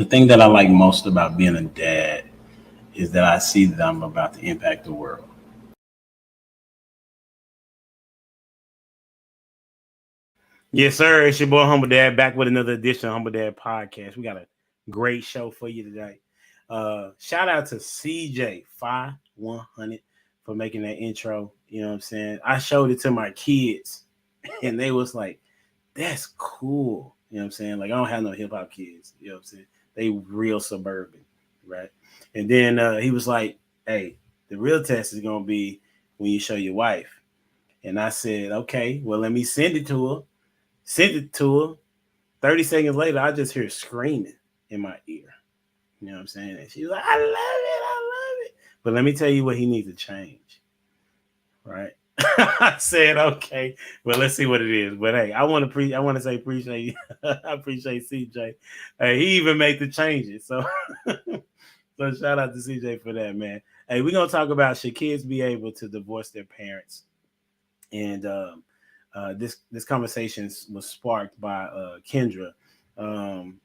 thing that I like most about being a dad is that I see that I'm about to impact the world. Yes, sir. It's your boy Humble Dad back with another edition of Humble Dad Podcast. We got a great show for you today. Shout out to CJ5100 for making that intro. You know what I'm saying? I showed it to my kids and they was like, that's cool. You know what I'm saying? Like, I don't have no hip hop kids. You know what I'm saying? They real suburban, right? And then he was like, hey, the real test is going to be when you show your wife. And I said, okay, well, let me send it to her. Sent it to her. 30 seconds later, I just hear screaming in my ear. You know what I'm saying? And she's like, I love it. I love it. But let me tell you what he needs to change. Right? I said, okay, well, let's see what it is. But hey, I want to say appreciate you. I appreciate CJ. Hey, he even made the changes. So so shout out to CJ for that, man. Hey, we're gonna talk about should kids be able to divorce their parents? And this conversation was sparked by Kendra and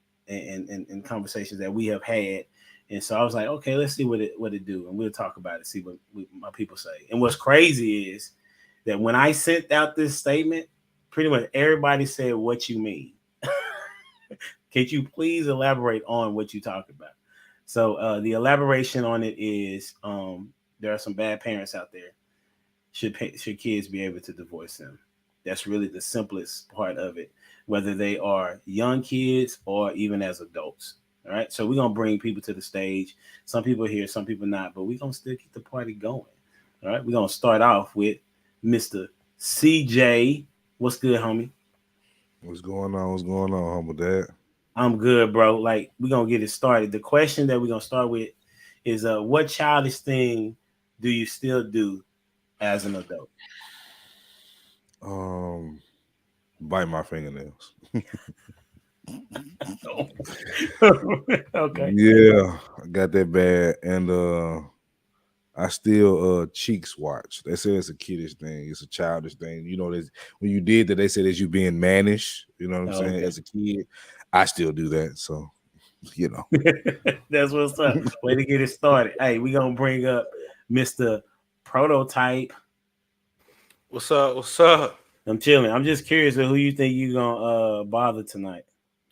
conversations that we have had. And so I was like, okay, let's see what it do, and we'll talk about it, see what my people say. And what's crazy is that when I sent out this statement, pretty much everybody said, what you mean? Can you please elaborate on what you talked about? So the elaboration on it is there are some bad parents out there. Should kids be able to divorce them? That's really the simplest part of it, whether they are young kids or even as adults. All right. So we're going to bring people to the stage. Some people here, some people not, but we're going to still keep the party going. All right. We're going to start off with Mr. CJ. What's good, homie? What's going on? What's going on, Humble Dad? I'm good, bro. Like, we're going to get it started. The question that we're going to start with is what childish thing do you still do as an adult? Bite my fingernails. Okay. Yeah, I got that bad, and I still cheeks watch. They say it's a kiddish thing. It's a childish thing. You know, when you did that, they said that you being mannish. You know what I'm saying? Okay. As a kid, I still do that. So, you know, that's what's up. Way to get it started. Hey, we gonna bring up Mr. Prototype. What's up? What's up? I'm chilling. I'm just curious of who you think you gonna bother tonight.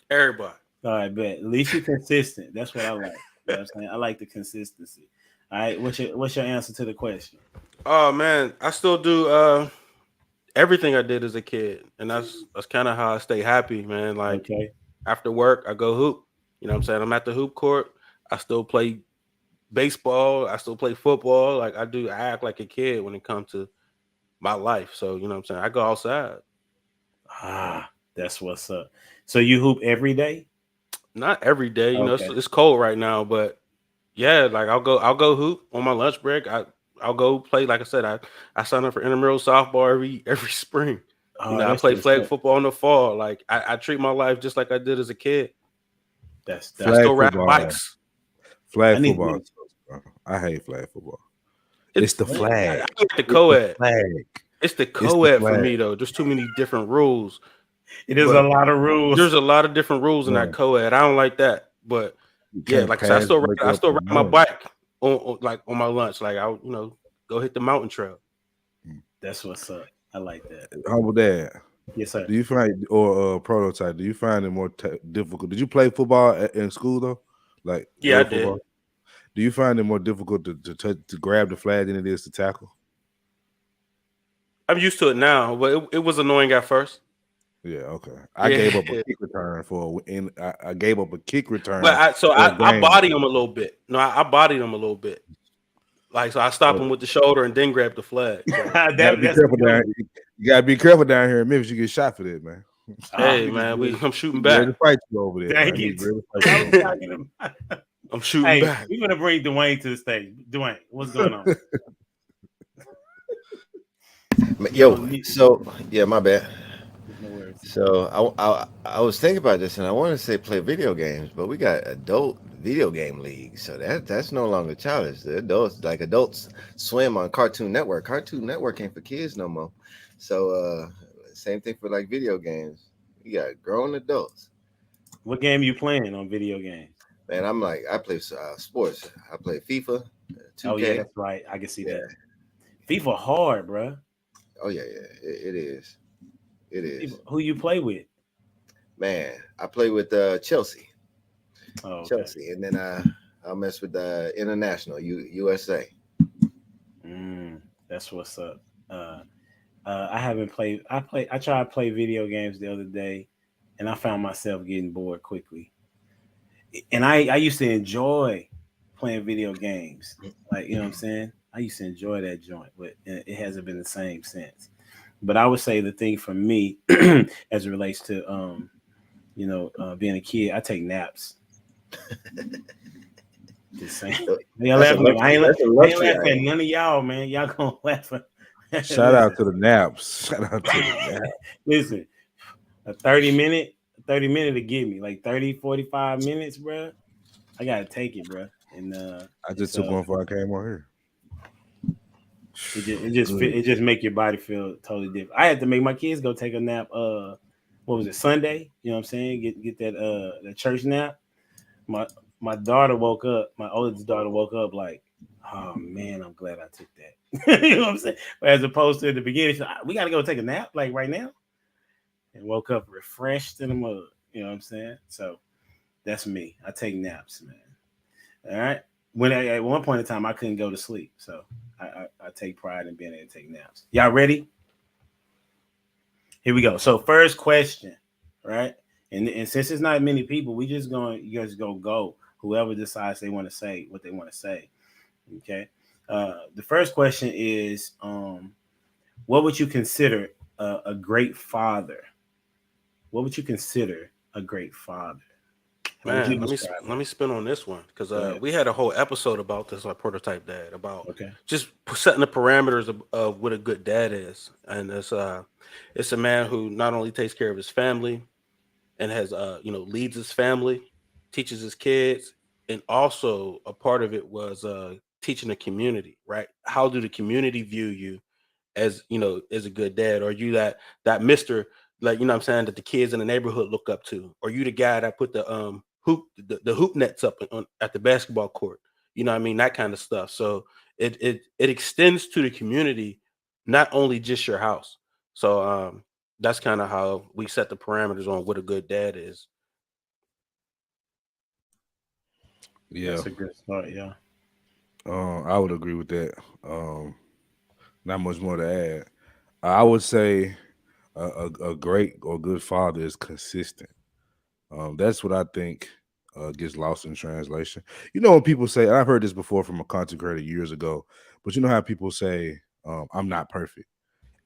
Everybody. All right, bet. At least you're consistent. That's what I like. You know what I'm saying? I like the consistency. All right, what's your answer to the question? Oh man, I still do everything I did as a kid, and that's kind of how I stay happy, man. Like after work, I go hoop. You know what I'm saying? I'm at the hoop court. I still play baseball. I still play football. Like I act like a kid when it comes to my life. So you know what I'm saying? I go outside. That's what's up. So you hoop every day? Not every day. You know, it's cold right now, but yeah, like I'll go hoop on my lunch break. I'll go play. Like I said, I sign up for intramural softball every spring. You know, I play flag football in the fall. Like I treat my life just like I did as a kid. That's I still ride bikes. Flag football. I hate flag football. It's the flag. I like the co-ed. It's the co-ed for me though. There's too many different rules. It is a lot of rules. There's a lot of different rules in that co-ed. I don't like that. But yeah, like I said, I still ride my bike on my lunch. Like I go hit the mountain trail. That's what's up. I like that. Humble Dad. Yes, sir. Do you find Prototype? Do you find it more difficult? Did you play football in school though? Like I did. Do you find it more difficult to grab the flag than it is to tackle? I'm used to it now, but it was annoying at first. Yeah, okay. I gave up a kick return I gave up a kick return. But I bodied him a little bit. No, I bodied him a little bit. Like, so I stopped him with the shoulder and then grabbed the flag. So. You gotta be careful down here in Memphis. You get shot for that, man. Hey, man, I'm shooting back. To fight you over there. Dang it. I'm shooting back. We're gonna bring Dwayne to the stage. Dwayne, what's going on? Yo, so yeah, my bad. So I was thinking about this, and I want to say play video games, but we got adult video game leagues, so that's no longer childish. The adults swim on Cartoon Network. Cartoon Network ain't for kids no more. So same thing for like video games. You got grown adults. What game you playing on video games? Man, I'm like, I play sports. I play FIFA, 2K. Oh yeah, that's right. I can see that. FIFA hard, bro. Oh yeah, it is. It is. Who you play with? Man, I play with Chelsea. Oh, okay. Chelsea, and then I'll mess with the international USA. That's what's up. I haven't played. I tried to play video games the other day, and I found myself getting bored quickly. And I used to enjoy playing video games, like you know what I'm saying. I used to enjoy that joint, but it hasn't been the same since. But I would say the thing for me, as it relates to being a kid, I take naps. Just saying. I ain't laughing at none of y'all, man. Y'all gonna laugh at Shout out to the naps. Shout out to the naps. Listen, a 30 minute to give me like 30, 45 minutes, bro. I gotta take it, bro. And I just took one before I came on here. It just make your body feel totally different. I had to make my kids go take a nap. What was it, Sunday? You know what I'm saying? Get that church nap. My daughter woke up. My oldest daughter woke up like, oh man, I'm glad I took that. You know what I'm saying? As opposed to at the beginning, she's like, we got to go take a nap like right now, and woke up refreshed in the mud. You know what I'm saying? So that's me. I take naps, man. All right. When at one point in time I couldn't go to sleep, so I take pride in being able to take naps. Y'all ready? Here we go. So first question, right? And since it's not many people, you guys go. Whoever decides they want to say what they want to say. Okay. The first question is, what would you consider a great father? What would you consider a great father? Man, let me spin on this one because we had a whole episode about this, like Prototype Dad, about just setting the parameters of what a good dad is, and it's a man who not only takes care of his family and has leads his family, teaches his kids, and also a part of it was teaching the community, right? How do the community view you as as a good dad? Or you that Mr. like what I'm saying, that the kids in the neighborhood look up to? Or you the guy that put the hoop nets up at the basketball court? You know what I mean? That kind of stuff. So it extends to the community, not only just your house. So that's kind of how we set the parameters on what a good dad is. Yeah, that's a good start. Yeah, I would agree with that. Not much more to add. I would say a great or good father is consistent. That's what I think gets lost in translation. You know, when people say, and I've heard this before from a content creator years ago, but you know how people say, I'm not perfect,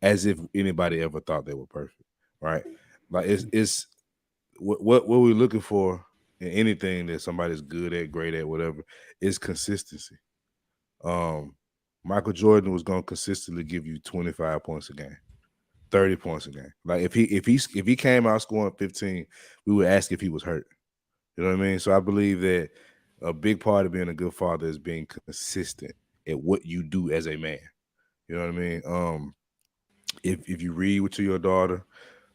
as if anybody ever thought they were perfect, right? Like it's what we're looking for in anything that somebody's good at, great at, whatever, is consistency. Michael Jordan was going to consistently give you 25 points a game, 30 points a game. Like if he came out scoring 15, we would ask if he was hurt. You know what I mean? So I believe that a big part of being a good father is being consistent at what you do as a man. You know what I mean? If you read to your daughter,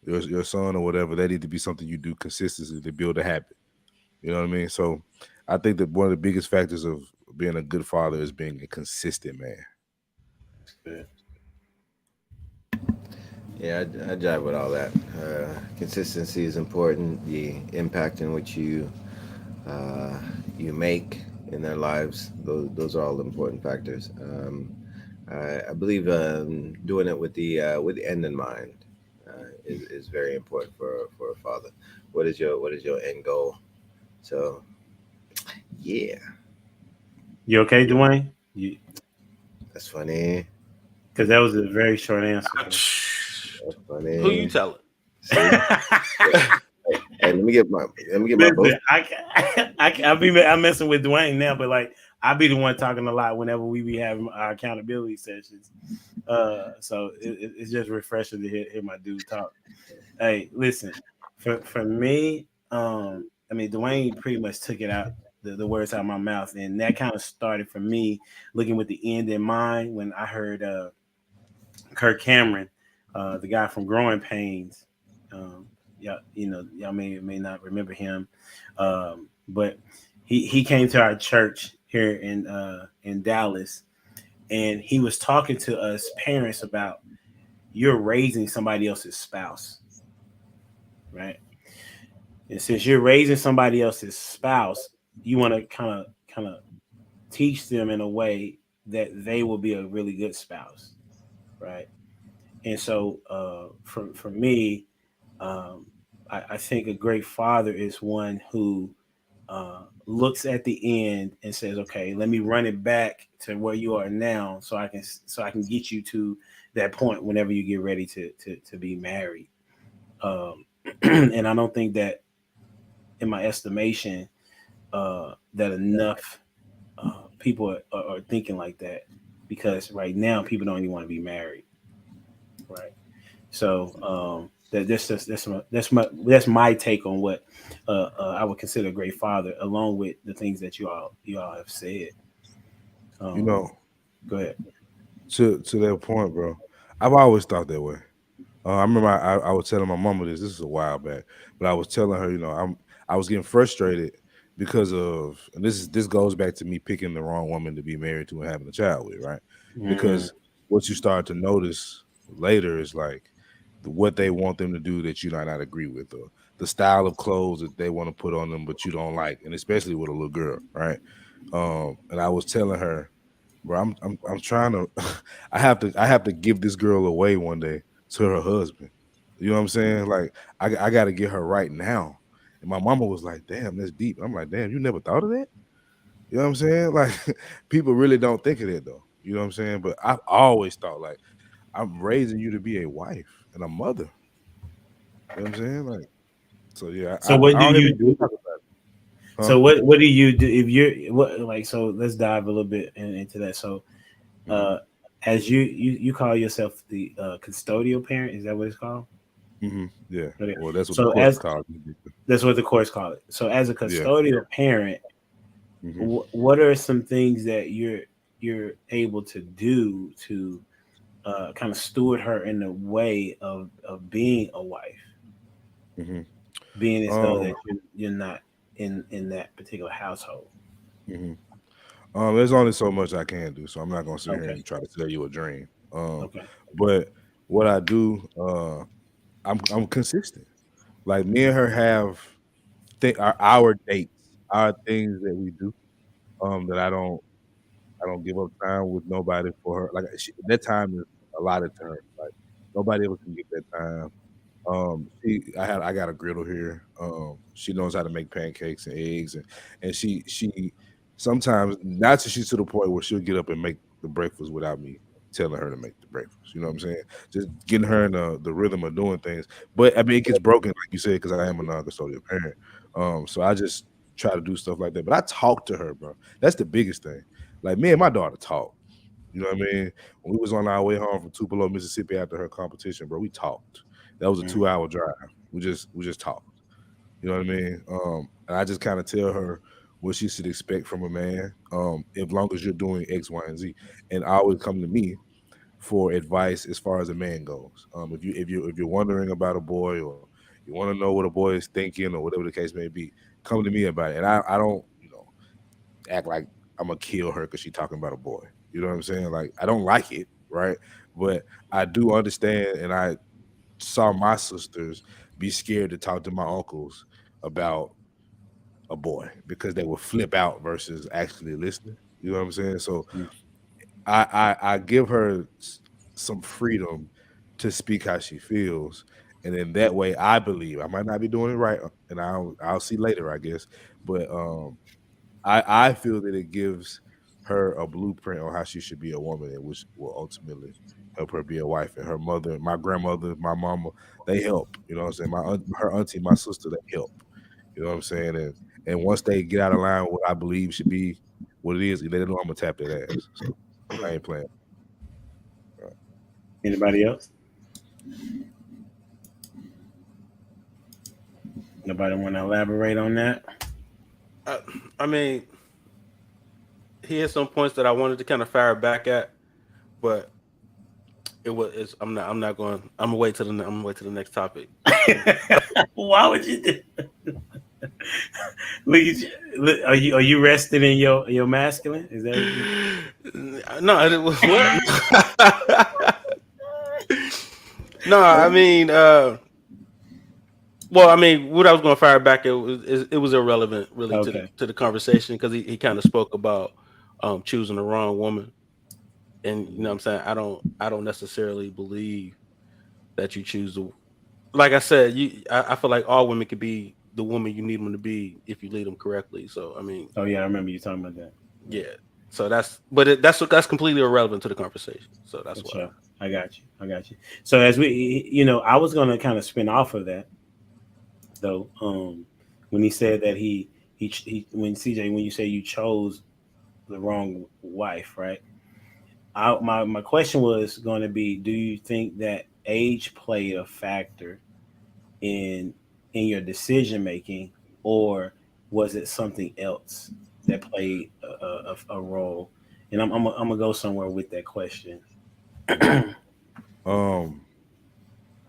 your son or whatever, that need to be something you do consistently to build a habit. You know what I mean? So I think that one of the biggest factors of being a good father is being a consistent man. that's good. Yeah, I jive with all that. Consistency is important. The impact in which you make in their lives, those are all important factors. I believe doing it with the end in mind is very important for a father. What is your end goal? So, yeah. You okay, Dwayne? That's funny. Because that was a very short answer. That's funny. Who you telling? Hey, let me get my both. I'm messing with Dwayne now, but like I be the one talking a lot whenever we be having our accountability sessions. So it's just refreshing to hear my dude talk. Hey, listen, for me, I mean Dwayne pretty much took it out the words out of my mouth, and that kind of started for me looking with the end in mind when I heard Kirk Cameron, the guy from Growing Pains. Y'all may not remember him, but he came to our church here in Dallas, and he was talking to us parents about you're raising somebody else's spouse, right? And since you're raising somebody else's spouse, you want to kind of teach them in a way that they will be a really good spouse, right? And so for me, I think a great father is one who looks at the end and says, "Okay, let me run it back to where you are now, so I can get you to that point whenever you get ready to be married." And I don't think that, in my estimation, that enough people are thinking like that, because right now people don't even want to be married, right? So that's my take on what I would consider a great father, along with the things that you all have said. Go ahead. To that point, bro. I've always thought that way. I remember I was telling my mama this. This is a while back, but I was telling her, I was getting frustrated because of, and this goes back to me picking the wrong woman to be married to and having a child with, right? Because what you start to notice later is like what they want them to do that you might not agree with, or the style of clothes that they want to put on them but you don't like, and especially with a little girl, right? And I was telling her, bro, I'm trying to I have to give this girl away one day to her husband. You know what I'm saying? Like I got to get her right now. And my mama was like, "Damn, that's deep." I'm like, "Damn, you never thought of that?" You know what I'm saying? Like people really don't think of that though. You know what I'm saying? But I've always thought, like, I'm raising you to be a wife and a mother. You know what I'm saying? Like, so yeah. So what do you do? Huh? So what do you do if you're so let's dive a little bit into that. So as you call yourself the custodial parent, is that what it's called? Mm-hmm. Yeah. Okay. Well, that's what the courts call it. That's what the courts call it. So as a custodial parent, what are some things that you're able to do to kind of steward her in the way of being a wife, being as though that you're not in that particular household? There's only so much I can do, so I'm not gonna sit here and try to sell you a dream. But what I do, I'm consistent. Like me and her have our dates, our things that we do. That I don't give up time with nobody for her. Like that time is allotted to her. Like nobody else can get that time. I got a griddle here. She knows how to make pancakes and eggs, and she sometimes, not that she's to the point where she'll get up and make the breakfast without me telling her to make the breakfast. You know what I'm saying? Just getting her in the rhythm of doing things. But I mean, it gets broken, like you said, because I am a non-custodial parent. So I just try to do stuff like that. But I talk to her, bro. That's the biggest thing. Like me and my daughter talk. You know what I mean? When we was on our way home from Tupelo, Mississippi after her competition, bro, we talked. That was a 2-hour drive. We just talked. You know what I mean? And I just kind of tell her what she should expect from a man, as long as you're doing X, Y, and Z. And always come to me for advice as far as a man goes. If you're wondering about a boy, or you want to know what a boy is thinking, or whatever the case may be, come to me about it. And I don't, act like I'm gonna kill her because she's talking about a boy. You know what I'm saying? Like, I don't like it, right? But I do understand, and I saw my sisters be scared to talk to my uncles about a boy because they would flip out versus actually listening. You know what I'm saying? So I give her some freedom to speak how she feels, and in that way, I believe I might not be doing it right, and I'll see later, I guess. But I feel that it gives her a blueprint on how she should be a woman, and which will ultimately help her be a wife. And her mother, my grandmother, my mama, they help. You know what I'm saying? Her auntie, my sister, they help. You know what I'm saying? And once they get out of line with what I believe should be what it is, they know I'm gonna tap that ass. So I ain't playing. Right. Anybody else? Nobody want to elaborate on that? I mean, he had some points that I wanted to kind of fire back at, but I'm not going. I'm gonna wait to the next topic. Why would you do? Are you rested in your masculine? Is that no? It was what? No, I mean, well, I mean, what I was going to fire back it was irrelevant really to the conversation because he kind of spoke about choosing the wrong woman, and you know what I'm saying. I don't necessarily believe that you choose the. Like I said, I feel like all women could be the woman you need them to be if you lead them correctly. So I mean, oh yeah, I remember you talking about that. Yeah, so that's completely irrelevant to the conversation. So that's why. Sure. I got you. So as we, I was going to kind of spin off of that, though. When he said that when CJ, when you say you chose the wrong wife, right? My question was going to be, do you think that age played a factor in your decision making, or was it something else that played a role? And I'm gonna go somewhere with that question. I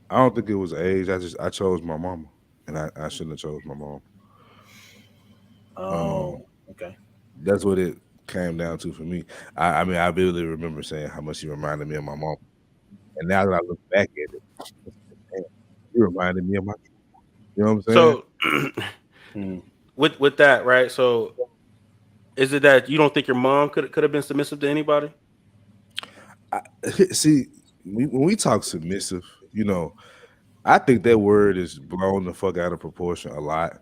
don't think it was age. I chose my mama, and I shouldn't have chose my mom. Okay. That's what it came down to for me. I mean, I vividly remember saying how much she reminded me of my mom, and now that I look back at it, you reminded me of my. You know what I'm saying? So, with that, right? So, is it that you don't think your mom could have been submissive to anybody? See, when we talk submissive, I think that word is blown the fuck out of proportion a lot.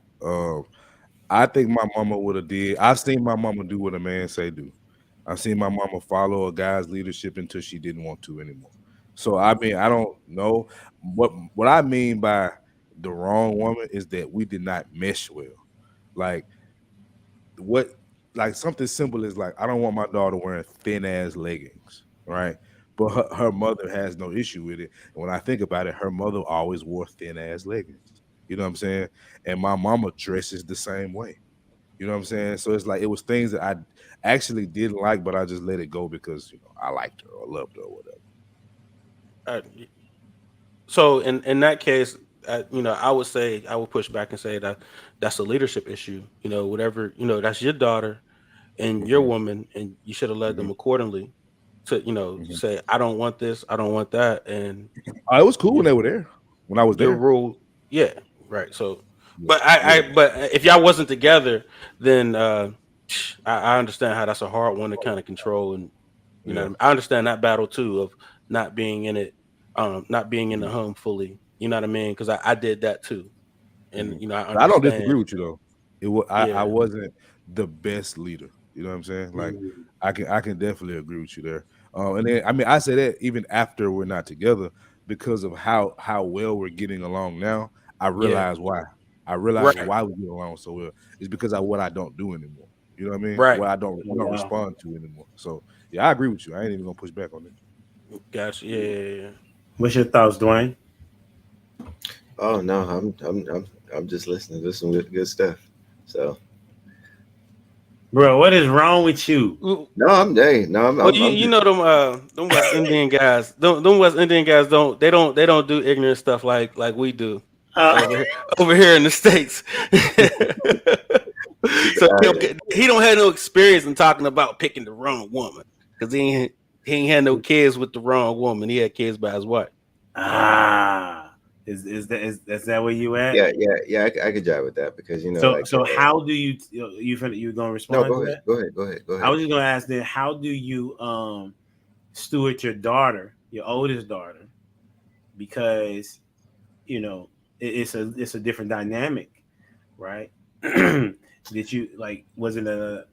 I think my mama would have did. I've seen my mama do what a man say do. I've seen my mama follow a guy's leadership until she didn't want to anymore. So I mean, I don't know what I mean by the wrong woman is that we did not mesh well. Like something simple is like I don't want my daughter wearing thin ass leggings, right? But her mother has no issue with it. And when I think about it, her mother always wore thin ass leggings. You know what I'm saying? And my mama dresses the same way. You know what I'm saying? So it's like it was things that I actually didn't like, but I just let it go because I liked her or loved her or whatever. So in that case, I would push back and say that that's a leadership issue. Whatever, that's your daughter and your woman, and you should have led them accordingly. To say I don't want this, I don't want that, and it was cool when they were there. When I was there, rule, yeah, right. So, but but if y'all wasn't together, then I understand how that's a hard one to kind of control, and I understand that battle too of not being in it, not being in the home fully. You know what I mean? Because I did that too, and I don't disagree with you though. I wasn't the best leader. You know what I'm saying? Like I can definitely agree with you there. And then I mean I say that even after we're not together because of how well we're getting along now. I realize why. I realize why we get along so well. It's because of what I don't do anymore. You know what I mean? Right. What I don't respond to anymore. So yeah, I agree with you. I ain't even gonna push back on it. Gotcha. Yeah. What's your thoughts, Dwayne? Oh no, I'm just listening to some good stuff. So, bro, what is wrong with you? No, I'm dang. No, I'm. Well, you know them West Indian guys. Them West Indian guys don't do ignorant stuff like we do over here in the States. So he don't have no experience in talking about picking the wrong woman because he ain't had no kids with the wrong woman. He had kids by his wife. Is that where you at? Yeah. I could jive with that because So how do you gonna respond? No, go ahead. I was just gonna ask then, how do you steward your daughter, your oldest daughter, because it's a different dynamic, right? Did you was it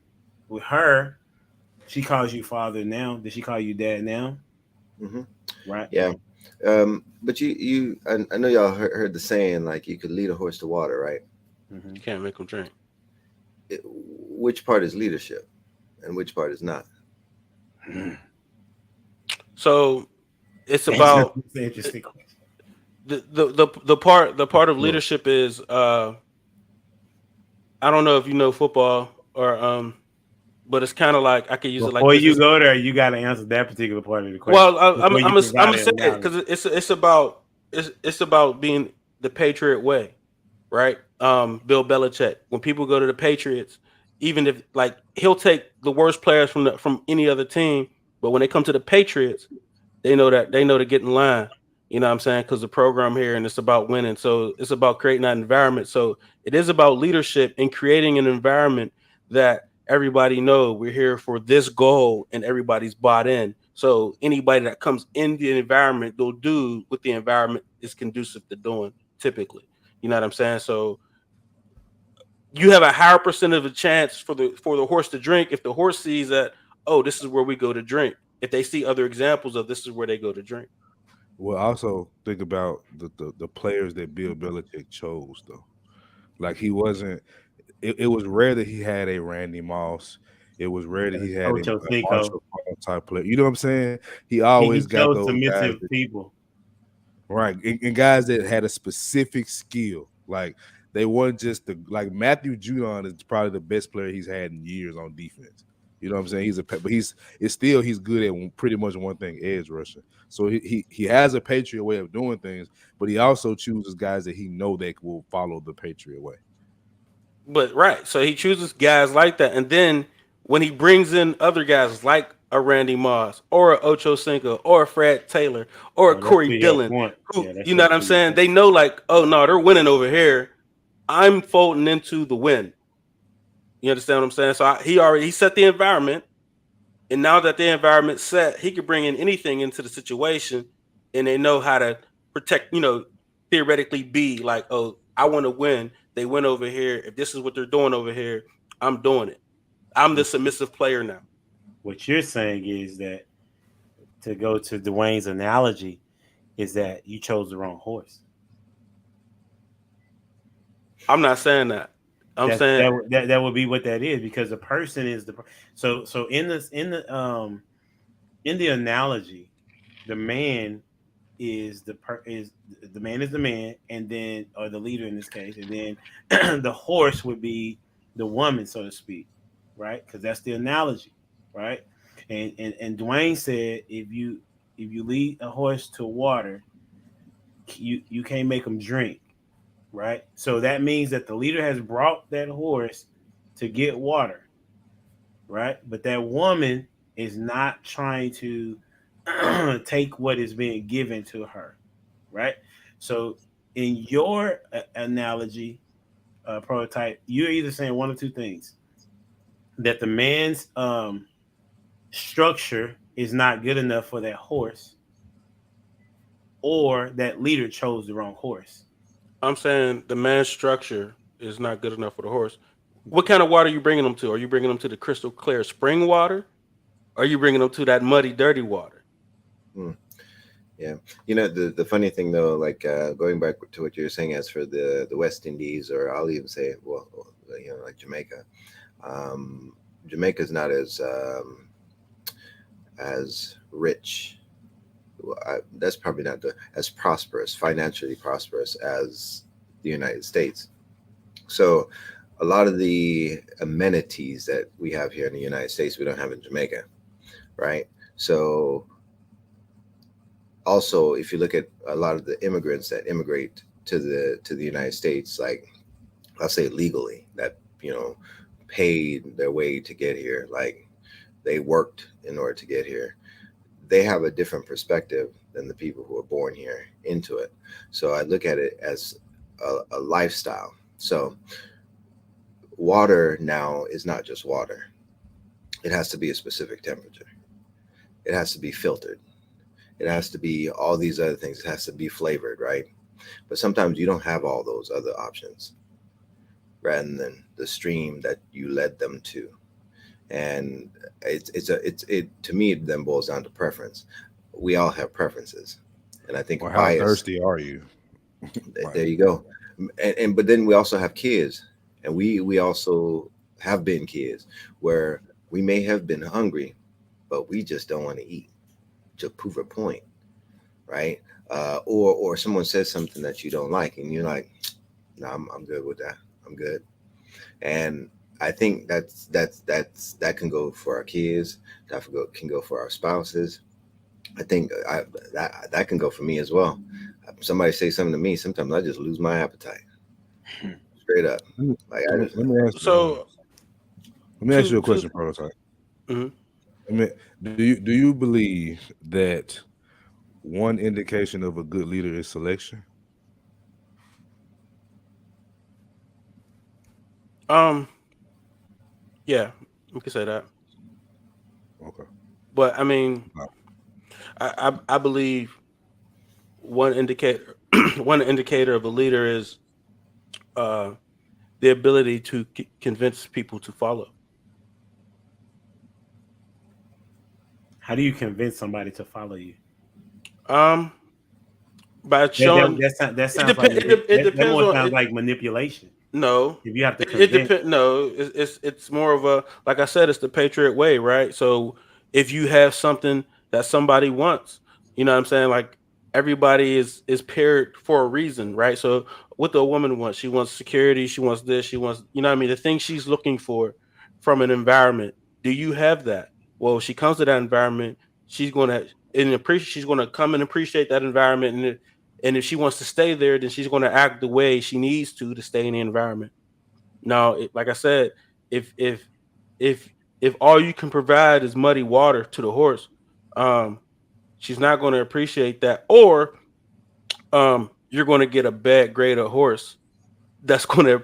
with her? She calls you father now. Did she call you dad now? Mm-hmm. Right. Yeah. But I know y'all heard the saying like you could lead a horse to water, right? Mm-hmm. You can't make them drink. Which part is leadership, and which part is not? So it's about interesting. The part of leadership is I don't know if you know football or but it's kind of like I could use it like before you go there, you got to answer that particular part of the question. Well, I'm gonna say it because it's about being the Patriot way, right? Bill Belichick. When people go to the Patriots, even if like he'll take the worst players from any other team, but when they come to the Patriots, they know to get in line. You know what I'm saying? Because the program here and it's about winning. So it's about creating that environment. So it is about leadership and creating an environment that everybody know we're here for this goal and everybody's bought in. So anybody that comes in the environment, they'll do what the environment is conducive to doing typically. You know what I'm saying? So you have a higher percent of a chance for the horse to drink if the horse sees that, oh, this is where we go to drink. If they see other examples of this is where they go to drink. Well, also think about the players that Bill Belichick chose, though. Like he wasn't. It was rare that he had a Randy Moss. It was rare that he had a Marshall type player. You know what I'm saying? He always got those guys people, right? And guys that had a specific skill. Like they weren't just like Matthew Judon is probably the best player he's had in years on defense. You know what I'm saying? But he's good at pretty much one thing, edge rushing. So he has a Patriot way of doing things, but he also chooses guys that he know that will follow the Patriot way. But right, so he chooses guys like that, and then when he brings in other guys like a Randy Moss or a Ocho Cinco or a Fred Taylor or a Corey Dillon, who, you know what I'm saying? They know like, oh no, they're winning over here. I'm folding into the win. You understand what I'm saying? So he set the environment, and now that the environment's set, he could bring in anything into the situation, and they know how to protect. Theoretically, be like, oh, I want to win. They went over here. If this is what they're doing over here, I'm doing it. I'm the submissive player now. What you're saying is that, to go to Dwayne's analogy, is that you chose the wrong horse. I'm not saying that. I'm saying that would be what that is, because the person is the so in the analogy, the man is the man, and then, or the leader in this case, and then the horse would be the woman, so to speak, right? Because that's the analogy, right? And Dwayne said, if you lead a horse to water, you can't make him drink. Right. So that means that the leader has brought that horse to get water. Right. But that woman is not trying to take what is being given to her. Right. So in your analogy, prototype, you're either saying one of two things: that the man's structure is not good enough for that horse, or that leader chose the wrong horse. I'm saying the man's structure is not good enough for the horse. What kind of water are you bringing them to? Are you bringing them to the crystal clear spring water? Or are you bringing them to that muddy, dirty water? Yeah. The funny thing, though, like going back to what you're saying as for the West Indies, or I'll even say, like Jamaica. Jamaica's not as rich. That's probably not as prosperous, financially prosperous as the United States. So a lot of the amenities that we have here in the United States, we don't have in Jamaica, right? So also, if you look at a lot of the immigrants that immigrate to the United States, like I'll say legally, that paid their way to get here, like they worked in order to get here, they have a different perspective than the people who are born here into it. So I look at it as a lifestyle. So water now is not just water. It has to be a specific temperature. It has to be filtered. It has to be all these other things. It has to be flavored, right? But sometimes you don't have all those other options, rather than the stream that you led them to. And it to me, it then boils down to preference. We all have preferences, and I think how thirsty are you? There you go. But then we also have kids, and we also have been kids where we may have been hungry, but we just don't want to eat to prove a point, right? Or someone says something that you don't like, and you're like, "No, I'm good with that. I'm good." And I think that can go for our kids. That can go for our spouses. I think that can go for me as well. Somebody say something to me, sometimes I just lose my appetite. straight up. Like, let me ask you a question, Prototype. Mm-hmm. Do you believe that one indication of a good leader is selection? Yeah, we can say that. Okay. But I mean, I believe one indicator of a leader is the ability to convince people to follow. How do you convince somebody to follow you? By showing that sounds it, like it depends on sounds like manipulation. No, if you have to it depends. No, it's more of a, like I said, it's the Patriot way, right? So if you have something that somebody wants, you know what I'm saying? Like everybody is paired for a reason, right? So what the woman wants, she wants security, she wants this, she wants, you know what I mean? The thing she's looking for from an environment. Do you have that? Well, she comes to that environment, she's gonna she's gonna come and appreciate that environment, and if she wants to stay there, then she's gonna act the way she needs to stay in the environment. Now, like I said, if if if if all you can provide is muddy water to the horse, she's not going to appreciate that, or you're going to get a bad grade of horse that's going to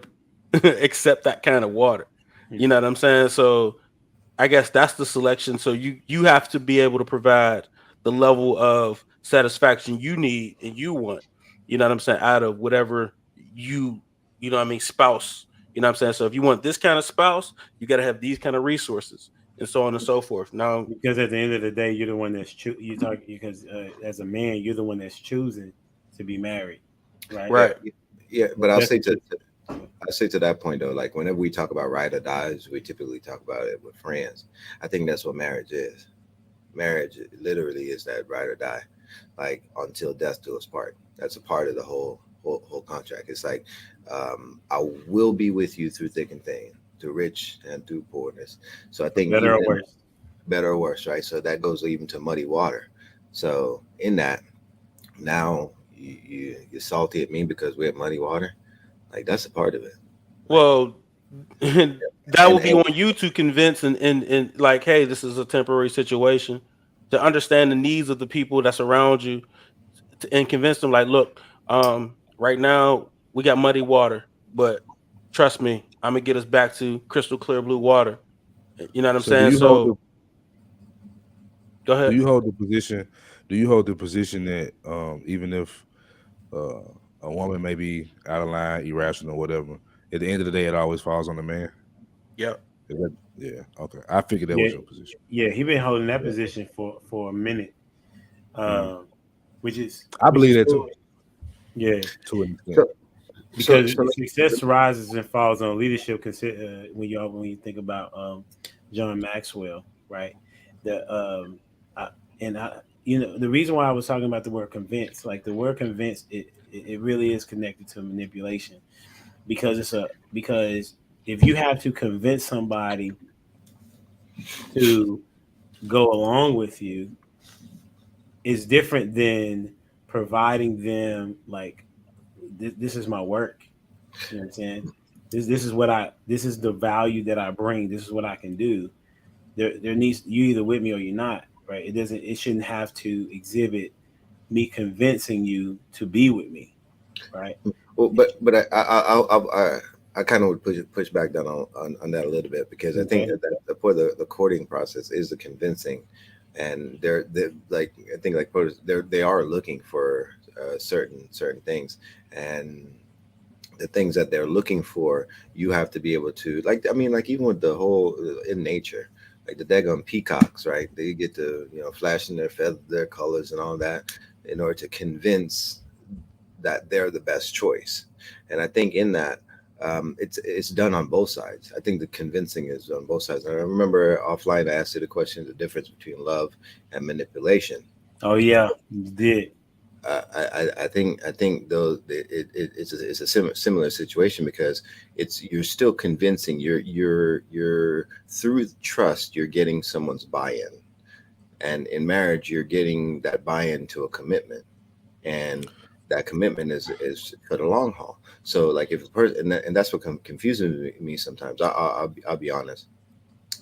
accept that kind of water. You know what I'm saying? So I guess that's the selection. So you have to be able to provide the level of satisfaction you need and you want. You know what I'm saying? Out of whatever you know what I mean, spouse. You know what I'm saying? So if you want this kind of spouse, you got to have these kind of resources and so on and so forth. Now, because at the end of the day, you're the one that's because as a man, you're the one that's choosing to be married, right? Right. Yeah, but I'll say to that point though, like whenever we talk about ride or dies, we typically talk about it with friends. I think that's what marriage is. Marriage literally is that ride or die, like until death do us part. That's a part of the whole contract. It's like I will be with you through thick and thin, through rich and through poorness. So I think better or worse. Better or worse, right? So that goes even to muddy water. So in that, now you're salty at me because we have muddy water. Like that's a part of it. Well, that will be on you to convince and like, hey, this is a temporary situation, to understand the needs of the people that's around you, and convince them like, look, right now we got muddy water, but trust me, I'm gonna get us back to crystal clear blue water. You know what I'm saying? So go ahead. Do you hold the position? Do you hold the position that even if a woman may be out of line, irrational, whatever, at the end of the day, it always falls on the man? Yeah. Yeah. Okay. I figured that was your position. Yeah, he been holding that position for a minute, which is I believe that cool. too. Yeah. To an extent. Because success rises and falls on leadership. When you think about John Maxwell, right? The the reason why I was talking about the word convince, like the word convince, it really is connected to manipulation, because because if you have to convince somebody to go along with you, is different than providing them like this is my work. You know what I'm saying? This is the value that I bring. This is what I can do. There needs, you either with me or you're not, right? It shouldn't have to exhibit me convincing you to be with me, right? Well, but I kind of would push back down on that a little bit, because I think that for the courting process is the convincing, and they're like, I think like they are looking for certain things, and the things that they're looking for, you have to be able to, like, I mean, like even with the whole in nature, like the daggone peacocks, right? They get to, flashing their feathers, their colors and all that, in order to convince that they're the best choice. And I think in that, it's done on both sides. I think the convincing is on both sides. And I remember offline I asked you the question, the difference between love and manipulation. Oh yeah, you did. I think though it's a similar situation, because you're still convincing, you're through trust, you're getting someone's buy-in, and in marriage you're getting that buy-in to a commitment, and that commitment is for the long haul. So like if a person, and that's what confuses me sometimes. I'll be honest.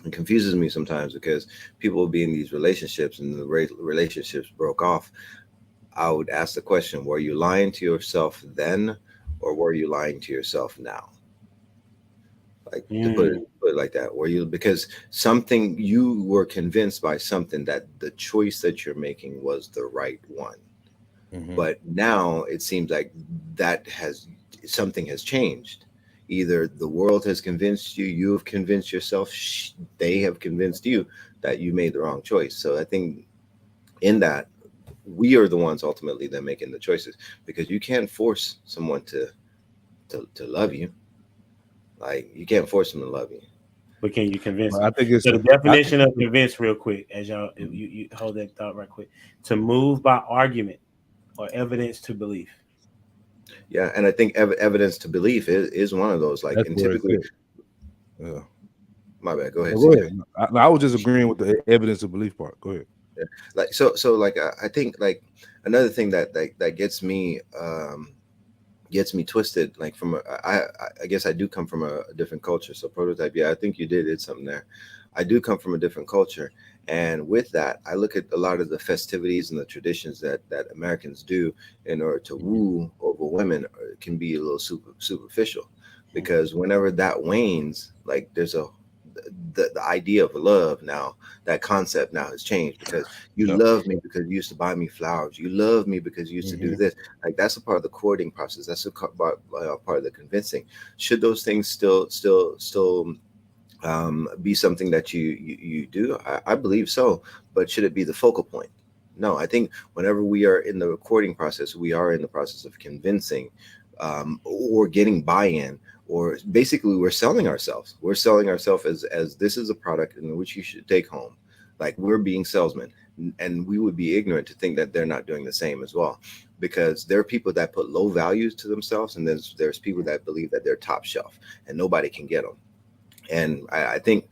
It confuses me sometimes because people will be in these relationships and the relationships broke off. I would ask the question: were you lying to yourself then, or were you lying to yourself now? Like to put it like that, were you, because something, you were convinced by something that the choice that you're making was the right one. But now it seems like something has changed. Either the world has convinced you, you have convinced yourself, they have convinced you that you made the wrong choice. So I think in that, we are the ones ultimately that making the choices, because you can't force someone to love you. Like you can't force them to love you. But can you convince them? I think it's so the definition of convince, real quick, as y'all you hold that thought right quick. To move by argument or evidence to belief. Yeah, and I think evidence to belief is one of those. Like, and typically, yeah. My bad. Go ahead. Go ahead. I was just agreeing with the evidence of belief part. Go ahead. Yeah. Like so like I think like another thing that gets me twisted. Like I guess I do come from a different culture. So Prototype, yeah, I think you did something there. I do come from a different culture, and with that, I look at a lot of the festivities and the traditions that Americans do in order to woo over women can be a little superficial, because whenever that wanes, like there's the idea of love now, that concept now has changed, because you love me because you used to buy me flowers, you love me because you used to do this. Like that's a part of the courting process, that's a part of the convincing. Should those things still be something that you do? I believe so, but should it be the focal point? No, I think whenever we are in the recording process, we are in the process of convincing or getting buy-in, or basically we're selling ourselves. We're selling ourselves as this is a product in which you should take home. Like we're being salesmen, and we would be ignorant to think that they're not doing the same as well, because there are people that put low values to themselves, and there's people that believe that they're top shelf and nobody can get them. And I think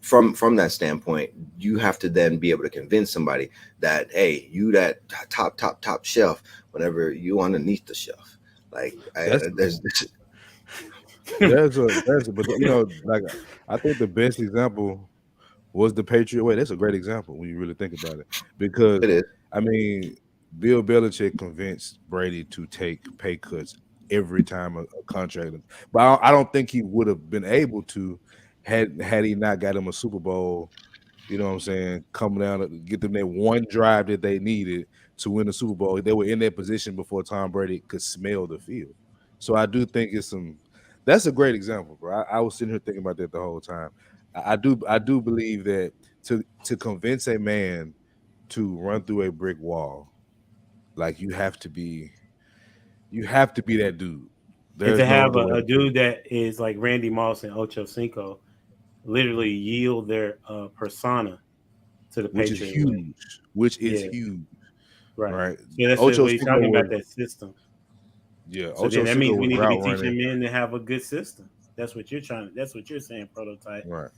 from that standpoint, you have to then be able to convince somebody that, hey, you that top shelf whenever you underneath the shelf. Like there's but you know, like I think the best example was the Patriot way. That's a great example when you really think about it, because it is. I mean, Bill Belichick convinced Brady to take pay cuts every time a contract, but I don't think he would have been able to had he not got him a Super Bowl. You know what I'm saying? Coming down to get them that one drive that they needed to win the Super Bowl. They were in that position before Tom Brady could smell the field. So I do think that's a great example, bro. I was sitting here thinking about that the whole time. I do believe that to convince a man to run through a brick wall, like you have to be that dude. And to have a dude that is like Randy Moss and Ocho Cinco literally yield their persona to the which Patriot is huge. way. Which is huge. Right. So that's what he's talking about, that system. Yeah. So then that means we need to be teaching men to have a good system. That's what you're saying, Prototype. Right.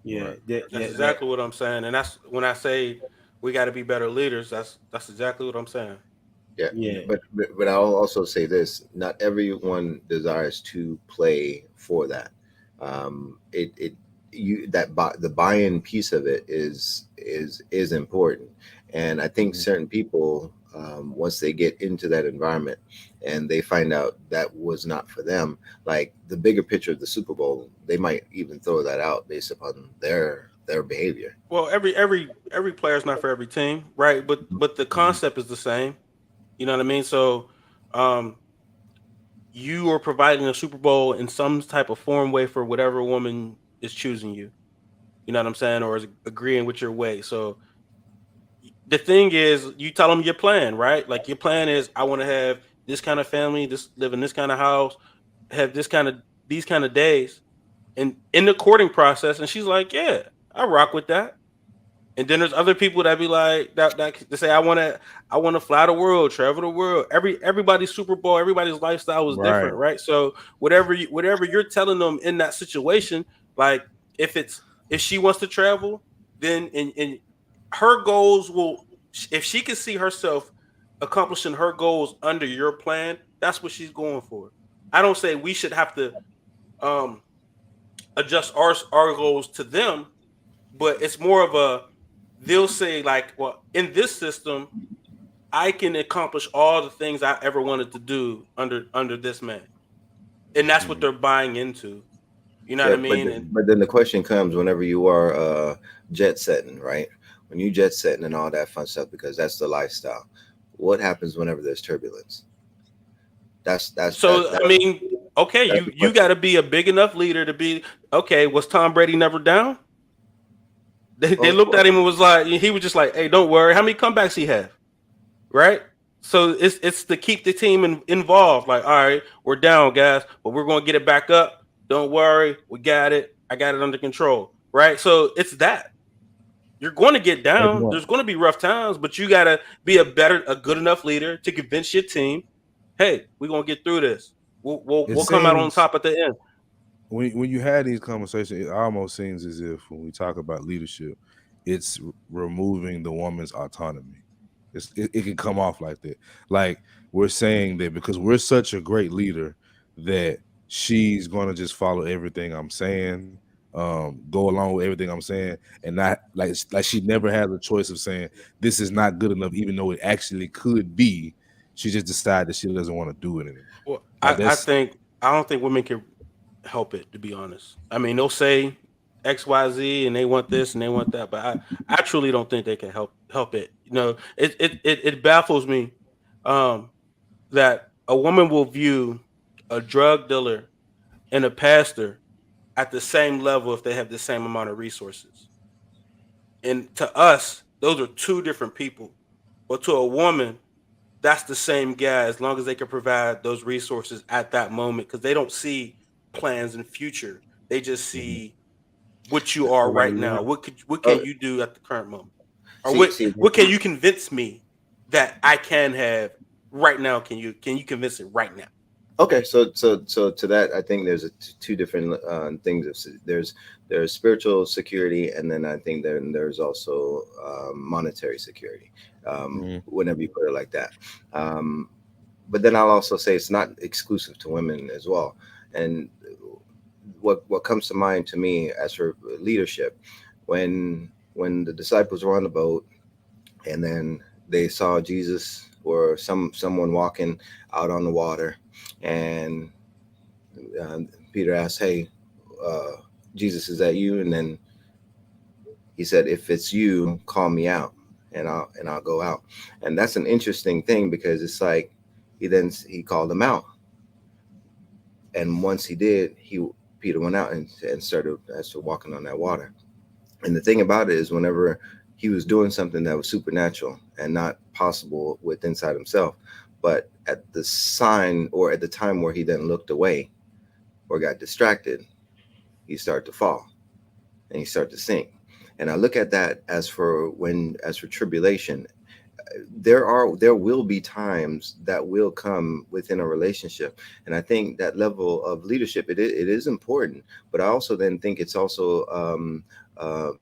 Yeah. Right. That's exactly what I'm saying. And that's when I say we got to be better leaders. That's exactly what I'm saying. Yeah. But I'll also say this: not everyone desires to play for that. The buy-in piece of it is important, and I think certain people, once they get into that environment and they find out that was not for them, like the bigger picture of the Super Bowl, they might even throw that out based upon their behavior. Well, every player is not for every team, right? But the concept is the same. You know what I mean? So, you are providing a Super Bowl in some type of form, way for whatever woman is choosing you. You know what I'm saying? Or is agreeing with your way. So the thing is, you tell them your plan, right? Like your plan is, I want to have this kind of family, live in this kind of house, have these kind of days, and in the courting process. And she's like, yeah, I rock with that. And then there's other people that be like that say, I want to fly the world, travel the world. Everybody's Super Bowl, everybody's lifestyle was different, right? So whatever you're telling them in that situation, like if she wants to travel, then in her goals will, if she can see herself accomplishing her goals under your plan, that's what she's going for. I don't say we should have to adjust our goals to them, but it's more of a, they'll say like, well, in this system, I can accomplish all the things I ever wanted to do under this man, and that's what they're buying into. You know what I mean? But then the question comes whenever you are jet setting, right? When you jet setting and all that fun stuff, because that's the lifestyle. What happens whenever there's turbulence? That's I mean, okay, you got to be a big enough leader to be okay. Was Tom Brady never down? They looked at him and was like, he was just like, hey, don't worry. How many comebacks he have? Right. So it's to keep the team involved. Like, all right, we're down, guys, but we're going to get it back up. Don't worry. We got it. I got it under control. Right. So it's that. You're going to get down. There's going to be rough times, but you got to be a good enough leader to convince your team, hey, we're going to get through this. We'll come out on top at the end. When you had these conversations, it almost seems as if when we talk about leadership, it's removing the woman's autonomy. It can come off like that. Like we're saying that because we're such a great leader that she's going to just follow everything I'm saying, go along with everything I'm saying, and not like she never had the choice of saying this is not good enough, even though it actually could be. She just decided that she doesn't want to do it anymore. Well, I don't think women can help it, to be honest. I mean, they'll say XYZ and they want this and they want that, but I truly don't think they can help it. You know, it baffles me that a woman will view a drug dealer and a pastor at the same level if they have the same amount of resources. And to us, those are two different people. But to a woman, that's the same guy as long as they can provide those resources at that moment, because they don't see plans in future. They just see what you are right now. What can you do at the current moment? Or what can you convince me that I can have right now? Can you convince it right now? Okay, so to that, I think there's two different things. There's spiritual security, and then I think there's also monetary security. Whenever you put it like that, but then I'll also say it's not exclusive to women as well. And what comes to mind to me as for leadership, when the disciples were on the boat, and then they saw Jesus or someone walking out on the water. And Peter asked, hey, Jesus, is that you? And then he said, if it's you, call me out and I'll go out. And that's an interesting thing, because it's like he called him out. And once he did, Peter went out and started walking on that water. And the thing about it is, whenever he was doing something that was supernatural and not possible with inside himself, but at the sign or at the time where he then looked away or got distracted, he started to fall and he started to sink. And I look at that as for tribulation. There will be times that will come within a relationship, and I think that level of leadership it is important. But I also then think it's also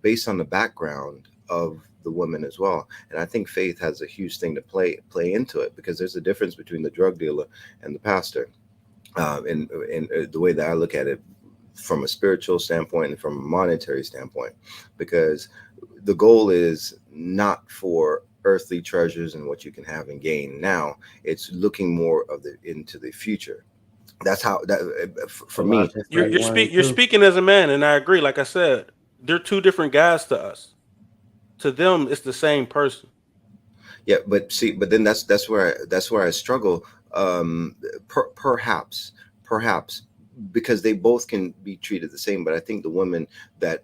based on the background of the woman as well. And I think faith has a huge thing to play into it, because there's a difference between the drug dealer and the pastor. In the way that I look at it from a spiritual standpoint and from a monetary standpoint, because the goal is not for earthly treasures and what you can have and gain now. It's looking more into the future. That's how for me. You're speaking as a man, and I agree. Like I said, they're two different guys to us. To them, it's the same person. Yeah, but then that's where I struggle. Perhaps because they both can be treated the same, but I think the woman that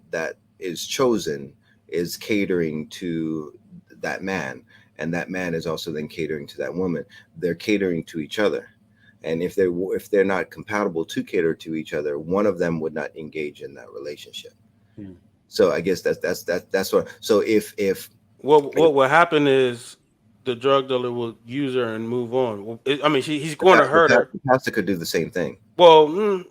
is chosen is catering to that man, and that man is also then catering to that woman. They're catering to each other, and if they're not compatible to cater to each other, one of them would not engage in that relationship. So I guess that's what. So if what will happen is the drug dealer will use her and move on. I mean, he's going to hurt her. The pastor could do the same thing. Well,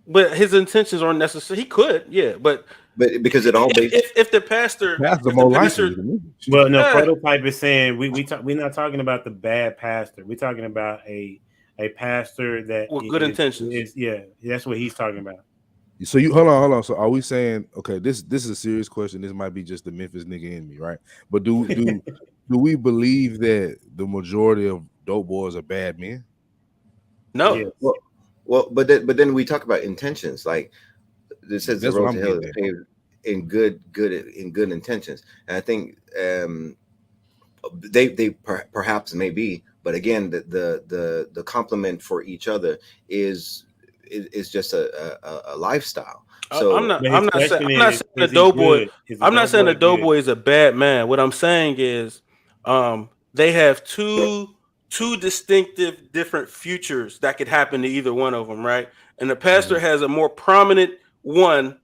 but his intentions aren't necessary. He could, yeah, but but because it all based. If the pastor, That's the if more the pastor, likely to me. Well, no, Yeah. Prototype is saying we're not talking about the bad pastor. We're talking about a pastor that with good intentions. Yeah, that's what he's talking about. So you hold on. So are we saying, okay, this is a serious question. This might be just the Memphis nigga in me, right? But do we believe that the majority of dope boys are bad men? No. Yes. Well, but then we talk about intentions. Like this says, the That's what road I'm to hell is getting at. paved in good intentions, and I think they perhaps may be, but again, the complement for each other is just a lifestyle. So I'm not saying a a doughboy. I'm not saying a good? doughboy is a bad man. What I'm saying is, they have two distinctive different futures that could happen to either one of them, right? And the pastor has a more prominent one,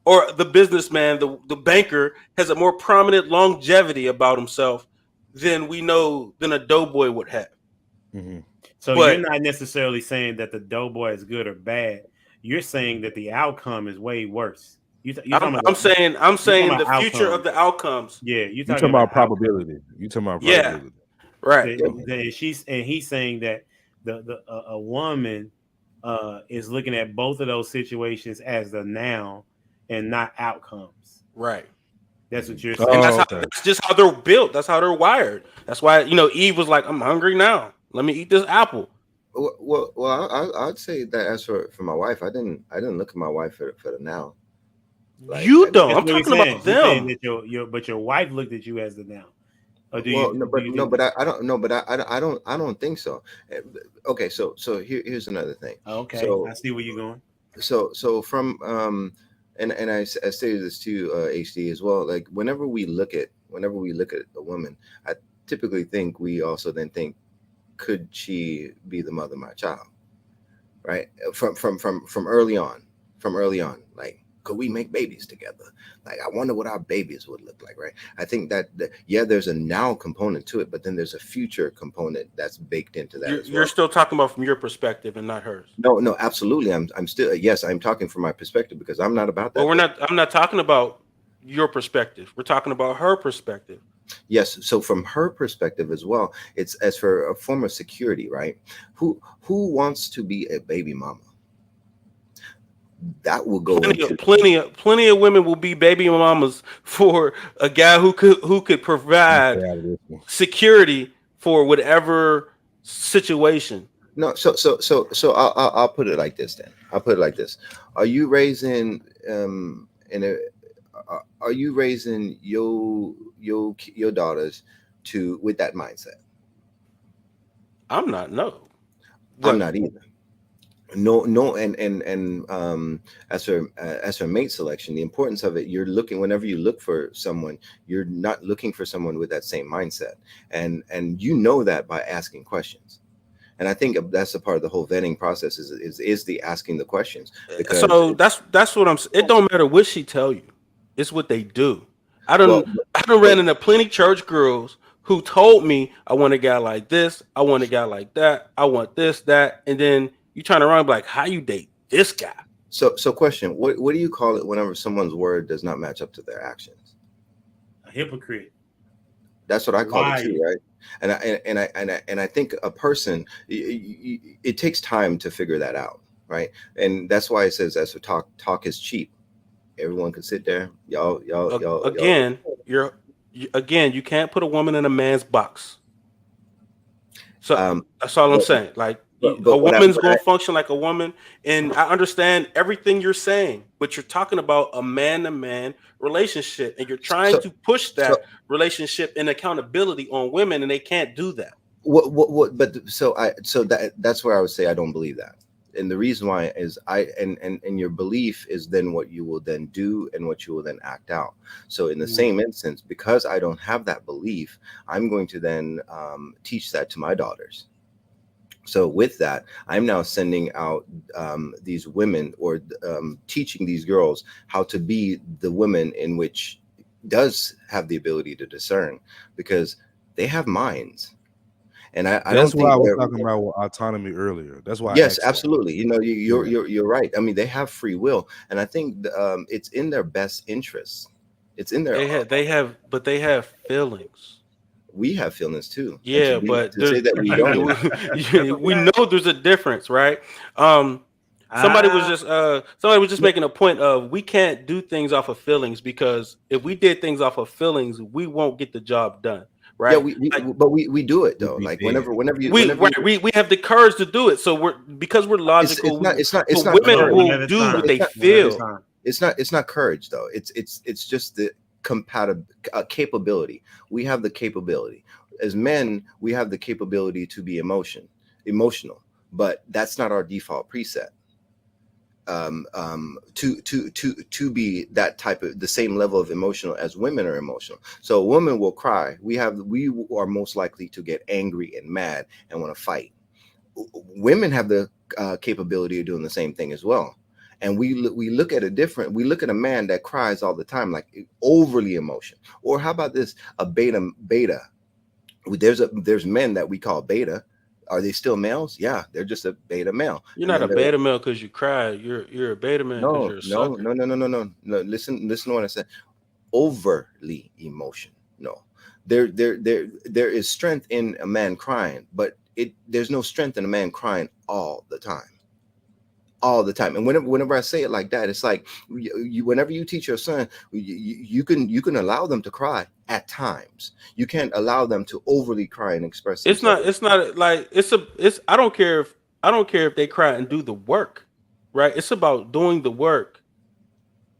or the businessman, the banker has a more prominent longevity about himself than a doughboy would have. Mm-hmm. So But- you're not necessarily saying that the doughboy is good or bad. You're saying that the outcome is way worse. I'm saying the future outcomes. of the outcomes. Yeah, you're talking about probability. Outcomes. You talking about Yeah. probability. Right. He's saying that a woman is looking at both of those situations as the noun and not outcomes. Right. That's what you're Oh, saying. And okay. that's just how they're built. That's how they're wired. That's why, Eve was like, I'm hungry now. Let me eat this apple. Well, I'd say that as for my wife, I didn't look at my wife for the now. Like, you don't. That's I'm what he's talking saying. about He's saying them. that but your wife looked at you as the noun. Or do Well, you? but I don't know, but I don't think so. Okay, so here's another thing. Okay, so I see where you're going. So from and I say this to HD as well. Like whenever we look at a woman, I typically think we also then think, could she be the mother of my child? Right? From early on, like, could we make babies together? Like, I wonder what our babies would look like, right? I think that there's a now component to it, but then there's a future component that's baked into that. You're still talking about from your perspective and not hers. No, absolutely. I'm still, yes, I'm talking from my perspective because I'm not about that. But I'm not talking about your perspective. We're talking about her perspective. Yes. So from her perspective as well, it's as for a form of security, right? Who wants to be a baby mama? That will go plenty of women will be baby mamas for a guy who could provide security for whatever situation. No, so I'll put it like this then. I'll put it like this. Are you raising your daughters with that mindset? I'm not. No, I'm not either. No, and as for mate selection, the importance of it, you're looking, whenever you look for someone, you're not looking for someone with that same mindset, and you know that by asking questions. And I think that's a part of the whole vetting process is the asking the questions. Because so that's what I'm saying. It don't matter what she tell you, it's what they do. I done ran into plenty church girls who told me, I want a guy like this, I want a guy like that, I want this, that, and then you turn around and be like, how you date this guy? So question, what do you call it whenever someone's word does not match up to their actions? A hypocrite. That's what I call it too, right? And I think a person, it takes time to figure that out, right? And that's why it says as for talk is cheap. Everyone can sit there, y'all. You can't put a woman in a man's box. So that's all I'm saying. Like, a woman's going to function like a woman, and I understand everything you're saying, but you're talking about a man-to-man relationship, and you're trying to push that relationship and accountability on women, and they can't do that. That's where I would say I don't believe that, and the reason why is and your belief is then what you will then do and what you will then act out. So in the same instance, because I don't have that belief, I'm going to then teach that to my daughters. So with that, I'm now sending out these women or teaching these girls how to be the women in which does have the ability to discern, because they have minds. And I That's don't why think I was talking about autonomy earlier. That's why. Yes, I absolutely. You know, you're right. I mean, they have free will, and I think it's in their best interest. It's in their. They have feelings. We have feelings too, and Yeah, but to say that we don't. we know there's a difference, right? Somebody was just making a point of we can't do things off of feelings, because if we did things off of feelings, we won't get the job done, right? Yeah, but we do it though. Like whenever we have the courage to do it. So we're logical. It's not women courage. will do what they feel. It's not courage though. It's just the capability. We have the capability. As men, we have the capability to be emotional, but that's not our default preset. To be that type of the same level of emotional as women are emotional. So a woman will cry. We are most likely to get angry and mad and want to fight. Women have the capability of doing the same thing as well. And we look at we look at a man that cries all the time, like overly emotional. Or how about this? A beta. There's men that we call beta. Are they still males? Yeah, they're just a beta male. You're not a beta male because you cry. You're a beta man because you're a sucker. No. Listen to what I said. Overly emotional. No, there is strength in a man crying, but there's no strength in a man crying all the time. And whenever I say it like that, it's like whenever you teach your son, you can allow them to cry at times. You can't allow them to overly cry and express themselves. It's not like I don't care if they cry and do the work, right? It's about doing the work,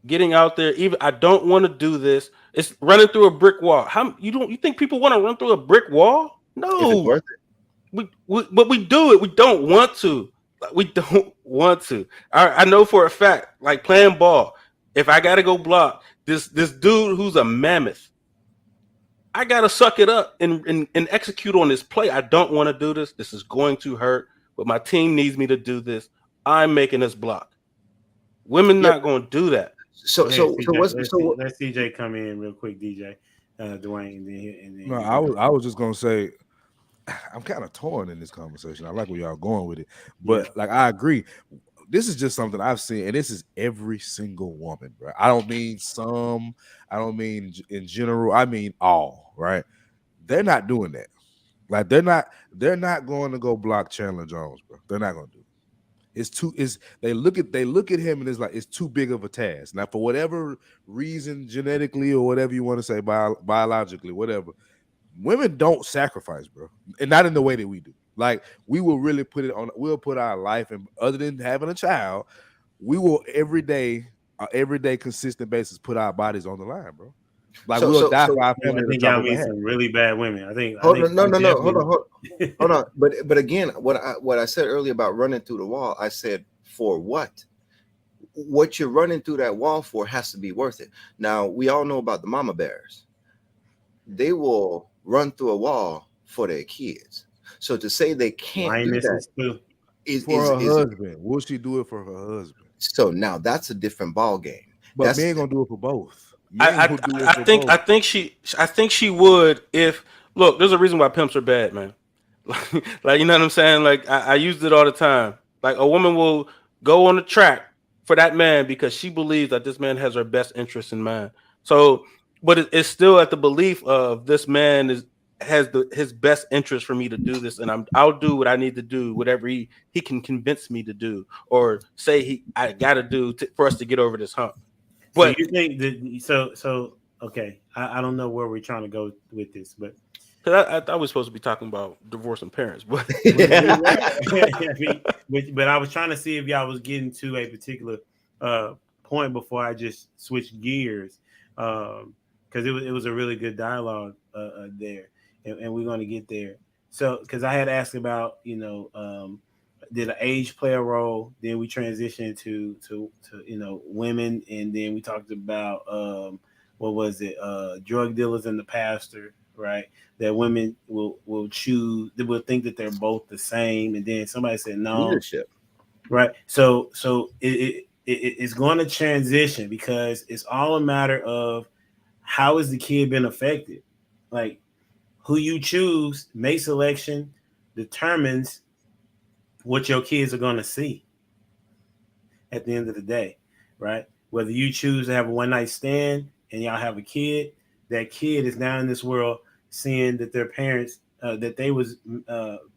getting out there. Even I don't want to do this. It's running through a brick wall. You think people want to run through a brick wall? No. If it's worth it. But we do it. We don't want to. We don't want to. I know for a fact, like playing ball, if I gotta go block this dude who's a mammoth, I gotta suck it up and execute on this play. I don't want to do this. This is going to hurt, but my team needs me to do this. I'm making this block. Women not going to do that. So let's CJ come in real quick, DJ, Dwayne, and then no, I was just gonna say, I'm kind of torn in this conversation. I like where y'all going with it, but like I agree. This is just something I've seen, and this is every single woman, bro. I don't mean some. I don't mean in general. I mean all. Right? They're not doing that. Like they're not going to go block Chandler Jones, bro. They're not going to do it. They look at him and it's like it's too big of a task. Now, for whatever reason, genetically or whatever you want to say, biologically, whatever. Women don't sacrifice, bro, and not in the way that we do. Like we will really we'll put our life, and other than having a child, we will everyday consistent basis put our bodies on the line, bro. Like we'll die for our family. I think y'all mean some really bad women. Hold on. But again, what I said earlier about running through the wall, I said for what? What you're running through that wall for has to be worth it. Now we all know about the mama bears. They will run through a wall for their kids. So to say they can't do that is for her husband. Will she do it for her husband? So now that's a different ball game. But men gonna do it for both. I think she would if look. There's a reason why pimps are bad, man. Like you know what I'm saying. Like I used it all the time. Like a woman will go on the track for that man because she believes that this man has her best interest in mind. So. But it's still at the belief of this man has his best interest for me to do this, and I'll do what I need to do, whatever he can convince me to do, or say I got to do for us to get over this hump. But so you think that so okay? I don't know where we're trying to go with this, but because I was supposed to be talking about divorcing parents, but but I was trying to see if y'all was getting to a particular point before I just switched gears. Because it was a really good dialogue there, and we're going to get there. So, because I had asked about, did an age play a role? Then we transitioned to women, and then we talked about what was it? Drug dealers and the pastor, right? That women will choose. They will think that they're both the same, and then somebody said no. Leadership, right? So it's going to transition because it's all a matter of how has the kid been affected? Like who you choose, mate selection, determines what your kids are going to see at the end of the day, right? Whether you choose to have a one night stand and y'all have a kid, that kid is now in this world seeing that their parents, that they was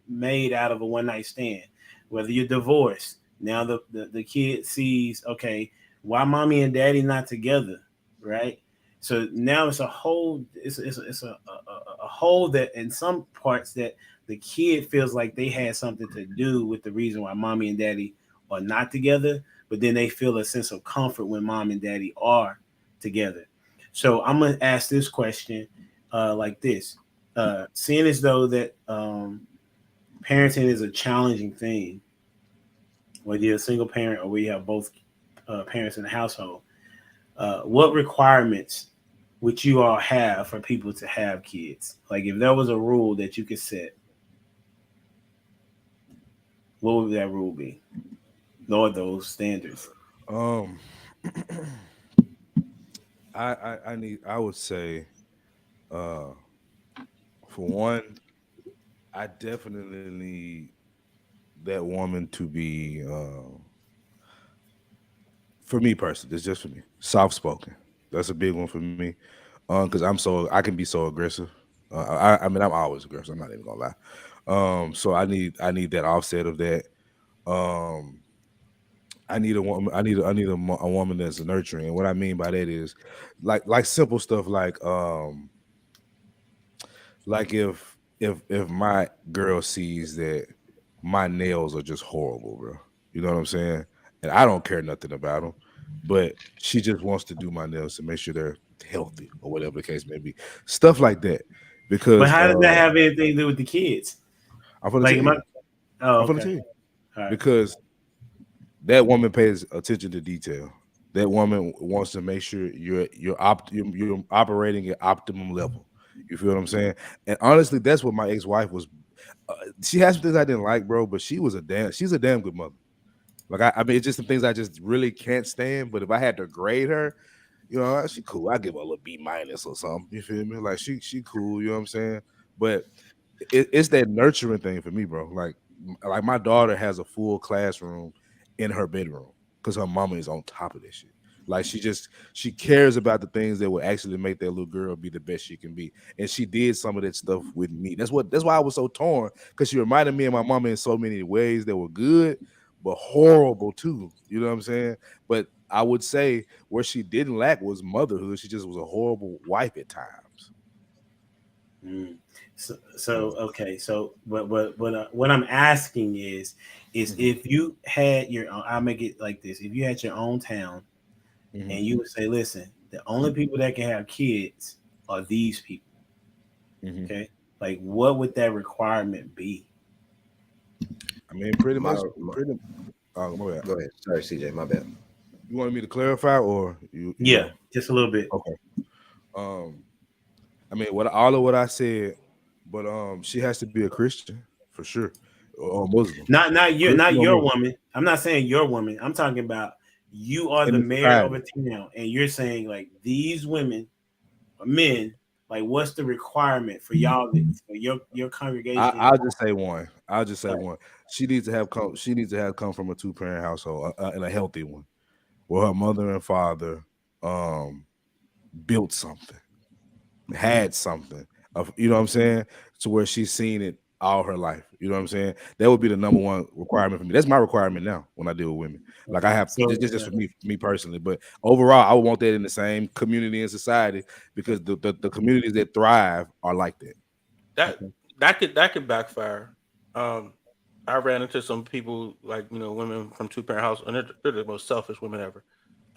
made out of a one night stand. Whether you're divorced, now the kid sees, okay, why mommy and daddy not together, right? So now it's a whole, it's a whole that in some parts that the kid feels like they had something to do with the reason why mommy and daddy are not together, but then they feel a sense of comfort when mom and daddy are together. So I'm gonna ask this question like this: seeing as though that parenting is a challenging thing, whether you're a single parent or whether you have both parents in the household, what requirements would you all have for people to have kids? Like if there was a rule that you could set, what would that rule be? Or those standards? I would say, for one, I definitely need that woman to be, for me personally, it's just for me, soft spoken. That's a big one for me. Because I can be so aggressive. I mean, I'm always aggressive. I'm not even gonna lie. So I need that offset of that. I need a woman. I need a woman that's nurturing. And what I mean by that is, like simple stuff like if my girl sees that my nails are just horrible, bro. You know what I'm saying? And I don't care nothing about them, but she just wants to do my nails to make sure they're healthy or whatever the case may be. Stuff like that. Because but how does that have anything to do with the kids? I'm gonna tell you. I'm gonna tell you. Right. Because that woman pays attention to detail. That woman wants to make sure you're operating at optimum level. You feel what I'm saying? And honestly, that's what my ex-wife was. She has some things I didn't like, bro, but she's a damn good mother. Like I mean, it's just some things I just really can't stand. But if I had to grade her, you know, she cool. I give her a little B- or something. You feel me? Like she cool. You know what I'm saying? But it's that nurturing thing for me, bro. Like my daughter has a full classroom in her bedroom because her mama is on top of this shit. Like she cares about the things that will actually make that little girl be the best she can be. And she did some of that stuff with me. That's why I was so torn, because she reminded me of my mama in so many ways that were good, but horrible too. You know what I'm saying? But I would say where she didn't lack was motherhood. She just was a horrible wife at times. So okay. So what I'm asking is if you had your own, I'll make it like this: if you had your own town, and you would say, listen, the only people that can have kids are these people. Okay, like what would that requirement be? I mean, pretty much. Oh, go ahead. Sorry, CJ, my bad. You wanted me to clarify, or you? Yeah, just a little bit. Okay. I mean, all of what I said, but she has to be a Christian for sure, or Muslim. Not your woman. I'm not saying your woman. I'm talking about you are the mayor of a town, and you're saying like these women or men. Like, what's the requirement for y'all for your congregation? I'll just say one. One. She needs to have come from a 2-parent household and a healthy one, where her mother and father built something, had something of, you know what I'm saying, to where she's seen it all her life. You know what I'm saying? That would be the number one requirement for me. That's my requirement now when I deal with women. Like I have just for me personally, but overall, I would want that in the same community and society, because the communities that thrive are like that. That could backfire. I ran into some people, like, you know, women from 2-parent house, and they're the most selfish women ever.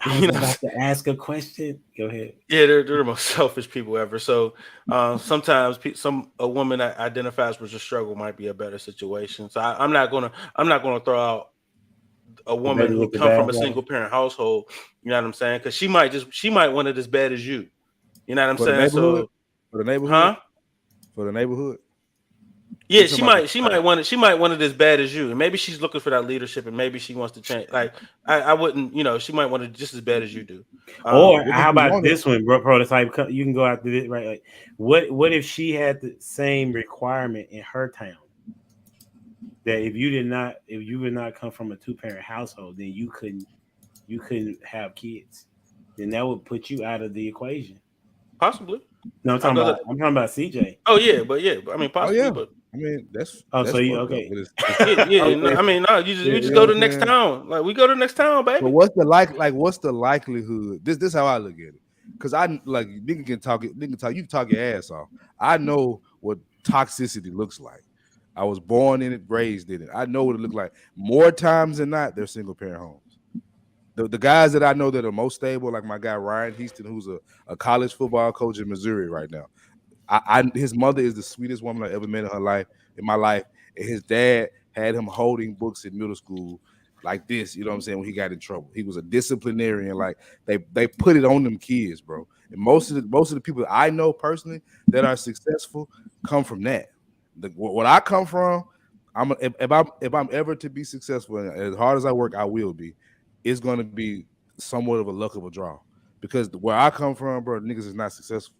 I was about to ask a question. Go ahead. Yeah, they're the most selfish people ever. So sometimes a woman that identifies with a struggle might be a better situation. So I'm not gonna throw out a woman who come from a single parent household. You know what I'm saying? Because she might want it as bad as you. You know what I'm saying? So for the neighborhood, for the neighborhood. Yeah, she might want it as bad as you, and maybe she's looking for that leadership, and maybe she wants to change. Like I wouldn't, you know, she might want it just as bad as you do. Or how about this one, bro? Prototype. You can go after this, right? Like, what if she had the same requirement in her town? that if you would not come from a 2-parent household, then you couldn't have kids. Then that would put you out of the equation. Possibly. No, I'm talking about CJ. Oh yeah, I mean possibly, but I mean that's so you okay? Yeah. I mean, no, you just go to the next town. Like we go to the next town, baby. But what's the likelihood? This how I look at it. Because I like nigga can talk. You can talk your ass off. I know what toxicity looks like. I was born in it, raised in it. I know what it looked like. More times than not, they're single parent homes. The guys that I know that are most stable, like my guy Ryan Houston, who's a college football coach in Missouri right now. His mother is the sweetest woman I ever met in my life. And his dad had him holding books in middle school like this, you know what I'm saying, when he got in trouble. He was a disciplinarian. Like they put it on them kids, bro. And most of the people that I know personally that are successful come from that. What I come from, if I'm ever to be successful, and as hard as I work, I will be. It's going to be somewhat of a luck of a draw, because where I come from, bro, niggas is not successful.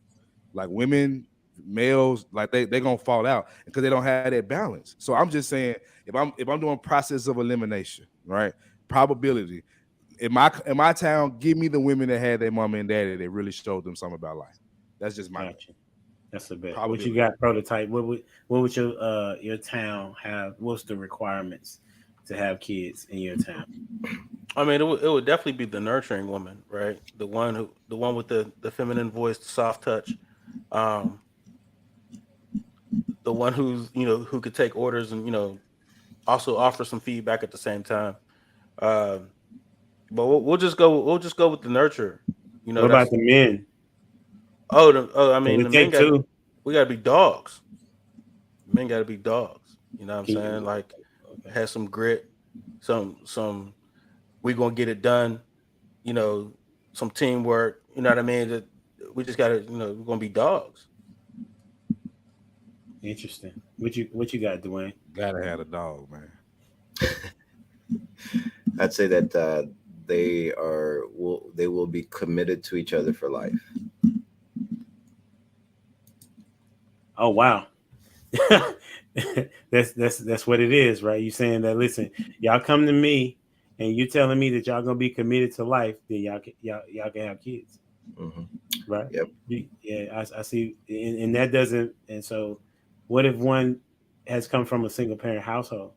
Like women, males, like they gonna fall out because they don't have that balance. So I'm just saying, if I'm doing process of elimination, right, probability in my town, give me the women that had their mama and daddy that really showed them something about life. That's just my. Gotcha. That's the best. What you got prototype? What would your town have? What's the requirements to have kids in your town? I mean, it would definitely be the nurturing woman, right? The one with the feminine voice, the soft touch, the one who's who could take orders and also offer some feedback at the same time. But we'll just go with the nurture. What about the men? I mean, the men we gotta be dogs. Men gotta be dogs. You know what I'm saying? Like, have some grit, some. We gonna get it done. Some teamwork. You know what I mean? That we just gotta. We're gonna be dogs. Interesting. What you got, Dwayne? Gotta have a dog, man. I'd say that they will be committed to each other for life. Oh wow. that's what it is, right? You saying that, listen, y'all come to me and you telling me that y'all gonna be committed to life, then y'all can have kids. Mm-hmm. Right? Yep. I see, and that doesn't. And so, what if one has come from a single parent household?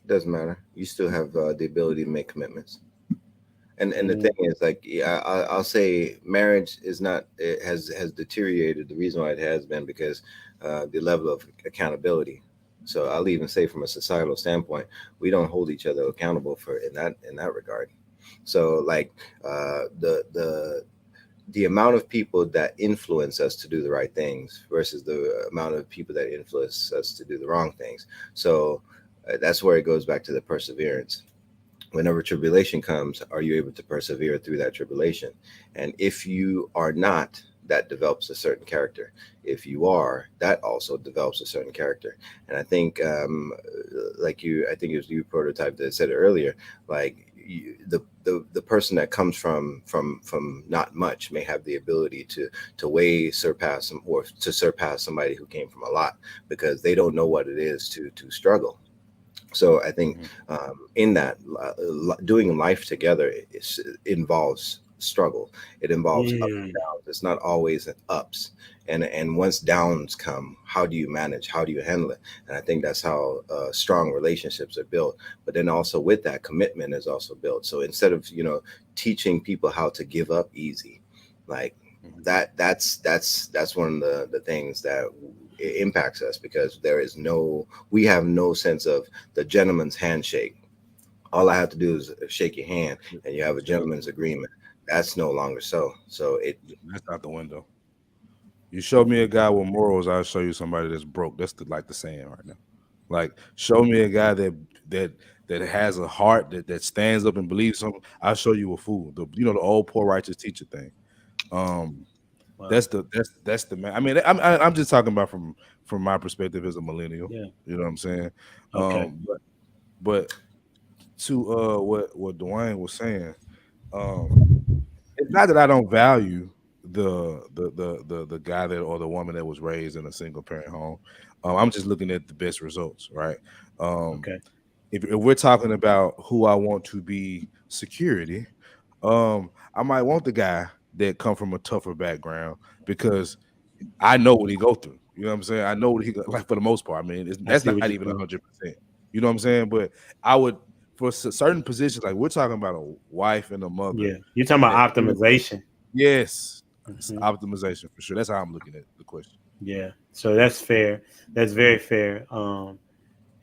Doesn't matter. You still have the ability to make commitments. And the thing is, like, I'll say marriage is not. It has deteriorated. The reason why it has been because the level of accountability. So I'll even say, from a societal standpoint, we don't hold each other accountable for in that regard. So like the amount of people that influence us to do the right things versus the amount of people that influence us to do the wrong things. So that's where it goes back to the perseverance. Whenever tribulation comes, are you able to persevere through that tribulation? And if you are not, that develops a certain character. If you are, that also develops a certain character. And I think, I think it was you, Prototype, that said it earlier, like, the person that comes from not much may have the ability to way surpass them, or to surpass somebody who came from a lot, because they don't know what it is to struggle. So I think in that doing life together involves struggle. It involves ups and downs. It's not always ups. And once downs come, how do you manage? How do you handle it? And I think that's how strong relationships are built. But then also with that, commitment is also built. So instead of teaching people how to give up easy, like that's one of the things that it impacts us, because we have no sense of the gentleman's handshake. All I have to do is shake your hand and you have a gentleman's agreement. That's no longer so. So that's out the window. You show me a guy with morals, I'll show you somebody that's broke. That's the saying right now. Like, show me a guy that has a heart that stands up and believes something, I'll show you a fool. The old poor righteous teacher thing. Wow. That's the man. I mean, I'm just talking about from my perspective as a millennial. Yeah. You know what I'm saying? Okay. But to what Dwayne was saying, it's not that I don't value the guy that, or the woman that was raised in a single parent home. I'm just looking at the best results, right? Okay. if we're talking about who I want to be security, I might want the guy that come from a tougher background because I know what he go through. You know what I'm saying? I know what he like for the most part. I mean, that's not even 100%. You know what I'm saying? But I would for certain positions, like we're talking about a wife and a mother. Yeah, you're talking about optimization. Yes, optimization for sure. That's how I'm looking at the question. Yeah, so that's fair. That's very fair.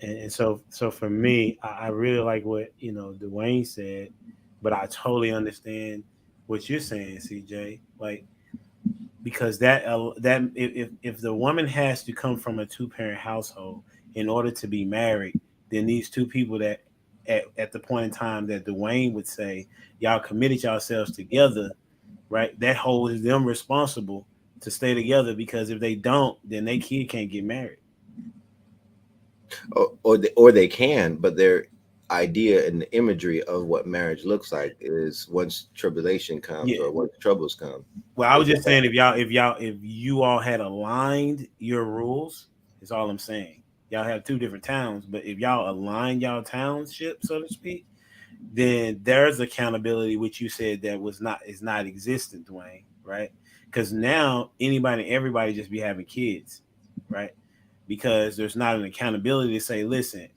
And so for me, I really like what Dwayne said, but I totally understand what you're saying, CJ. Like, because that if the woman has to come from a 2-parent household in order to be married, then these two people that at the point in time that Dwayne would say y'all committed yourselves together, right? That holds them responsible to stay together, because if they don't, then their kid can't get married. Or they can, but their idea and the imagery of what marriage looks like is once tribulation comes or once troubles come. Well, I was just saying if you all had aligned your rules, is all I'm saying. Y'all have 2 different towns, but if y'all align y'all township, so to speak, then there's accountability, which you said that is not existent, Dwayne, right? Because now everybody just be having kids, right? Because there's not an accountability to say, listen,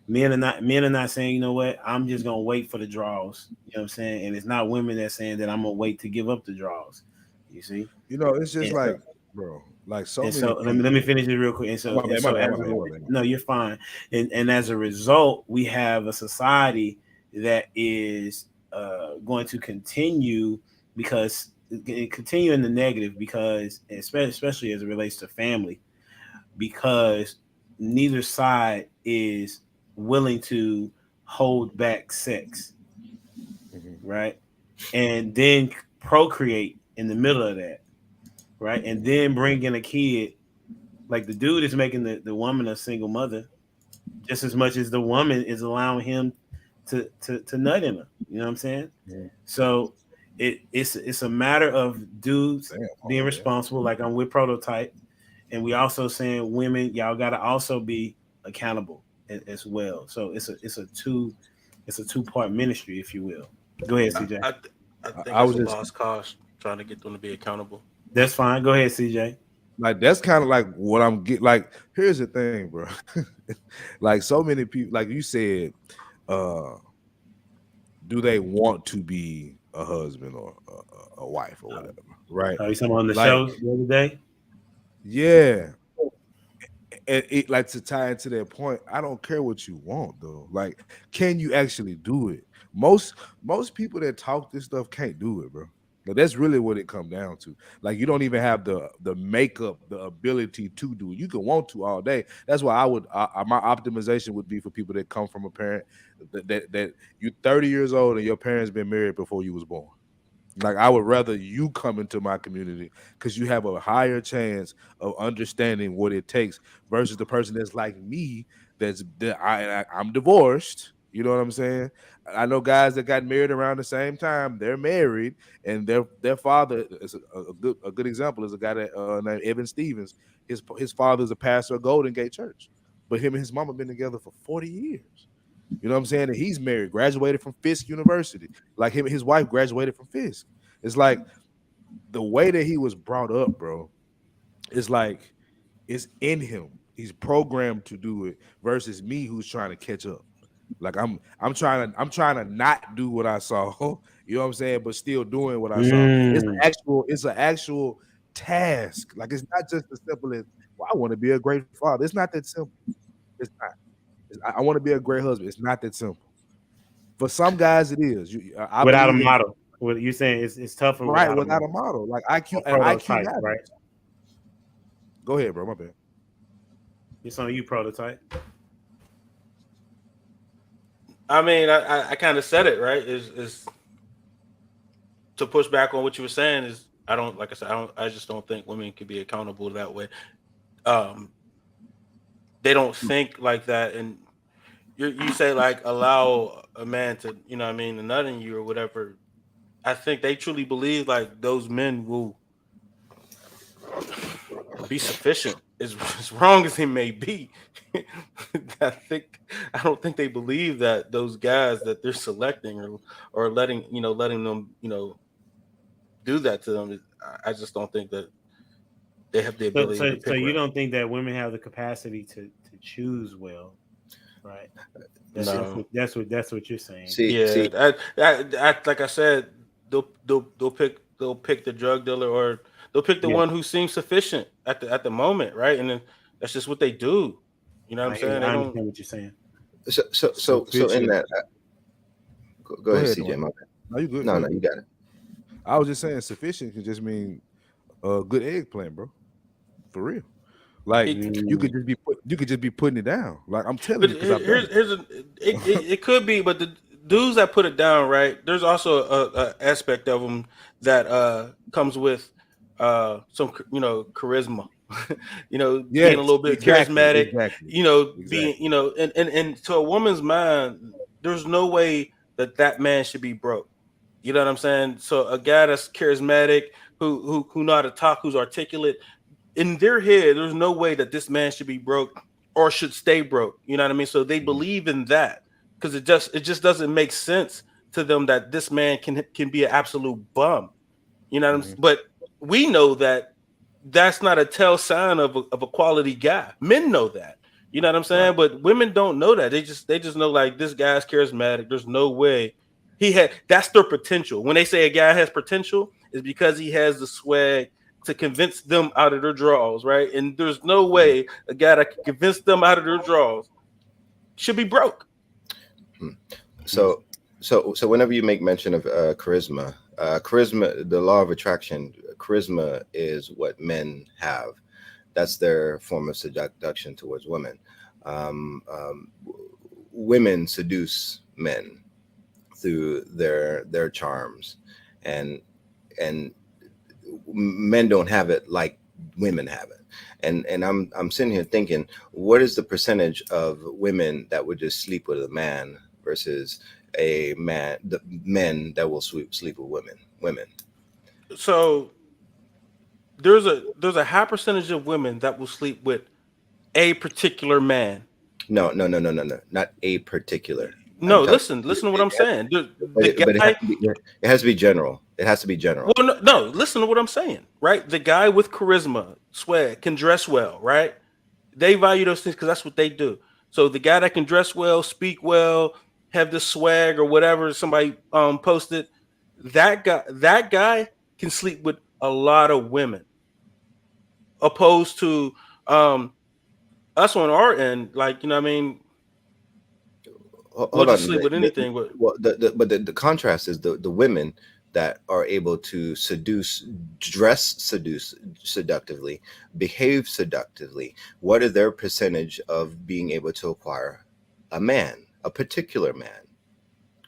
men are not saying, you know what, I'm just gonna wait for the draws. You know what I'm saying? And it's not women that saying that I'm gonna wait to give up the draws. You see? It's just bro, like so many. So let me finish this real quick. No, you're fine. And as a result, we have a society that is going to continue in the negative, because especially as it relates to family, because neither side is willing to hold back sex, right? And then procreate in the middle of that, right? And then bring in a kid. Like, the dude is making the woman a single mother just as much as the woman is allowing him to nut in her. You know what I'm saying? Yeah. So it's a matter of dudes being responsible. Like, I'm with Prototype. And we also saying women, y'all got to also be accountable as well. So it's a 2-part ministry, if you will. Go ahead, CJ. I think I was a lost cause trying to get them to be accountable. That's fine. Go ahead, CJ. Like, that's kind of like what I'm getting. Like, here's the thing, bro. Like, so many people, like you said, do they want to be a husband or a wife or whatever, right? Are you talking on the show the other day? Yeah. And it, like, to tie into that point, I don't care what you want though. Like, can you actually do it? Most people that talk this stuff can't do it, bro. But that's really what it comes down to. Like, you don't even have the makeup, the ability to do it. You can want to all day. That's why my optimization would be for people that come from a parent that you're 30 years old and your parents been married before you was born. Like, I would rather you come into my community because you have a higher chance of understanding what it takes versus the person that's like me, I'm divorced. You know what I'm saying? I know guys that got married around the same time. They're married, and their father is a good example is a guy that named Evan Stevens. His father is a pastor of Golden Gate Church, but him and his mom have been together for 40 years. You know what I'm saying? And he's married, graduated from Fisk University. Like, him and his wife graduated from Fisk. It's like the way that he was brought up, bro. It's like it's in him. He's programmed to do it versus me, who's trying to catch up. Like, I'm trying to not do what I saw. You know what I'm saying? But still doing what I saw. It's an actual task. Like, it's not just as simple as, well, I want to be a great father. It's not that simple. It's not. I want to be a great husband. It's not that simple. For some guys, it is. Without a model. What you saying? It's tougher, right? Without a model, like IQ right? Go ahead, bro. My bad. It's on you, Prototype. I mean, I kind of said it, right? Is to push back on what you were saying is I just don't think women can be accountable that way. They don't think like that, and you say like allow a man to, you know what I mean, to nut in you or whatever. I think they truly believe like those men will be sufficient. As wrong as he may be, I don't think they believe that those guys that they're selecting or letting them do that to them. I just don't think that they have the ability to pick. So you don't think that women have the capacity to choose well, right? That's what you're saying. Like I said, they'll pick the drug dealer, or they'll pick the one who seems sufficient at the moment, right? And then that's just what they do. You know what I'm saying? I understand what you're saying. So in that, go ahead, CJ. My bad. No, you good? No, you got it. I was just saying sufficient can just mean a good eggplant, bro. For real. Like you could just be putting it down. Like I'm telling you. It could be, but the dudes that put it down, right? There's also a aspect of them that comes with some charisma. Being a little bit charismatic. Being and to a woman's mind, there's no way that man should be broke. You know what I'm saying? So a guy that's charismatic, who know how to talk, who's articulate, in their head, there's no way that this man should be broke or should stay broke. You know what I mean? So they believe in that because it just doesn't make sense to them that this man can be an absolute bum. You know what I'm saying? But we know that that's not a tell sign of a quality guy. Men know that. You know what I'm saying? Right. But women don't know that. They just know like this guy's charismatic. There's no way that's their potential. When they say a guy has potential, it's because he has the swag to convince them out of their draws, right? And there's no way a guy that can convince them out of their draws should be broke. So whenever you make mention of charisma, the law of attraction, charisma is what men have. That's their form of seduction towards women. Women seduce men through their charms, and men don't have it like women have it. And I'm sitting here thinking, what is the percentage of women that would just sleep with a man versus the men that will sleep with women? So there's a high percentage of women that will sleep with a particular man. No, not a particular. No, listen to what I'm saying. It has to be general. It has to be general. Well, no, listen to what I'm saying, right? The guy with charisma, swag, can dress well, right? They value those things because that's what they do. So the guy that can dress well, speak well, have the swag or whatever somebody posted, that guy can sleep with a lot of women. Opposed to us on our end, like, you know what I mean? Hold on. Sleep with anything, but the contrast is the women that are able to dress seductively, behave seductively. What is their percentage of being able to acquire a man, a particular man?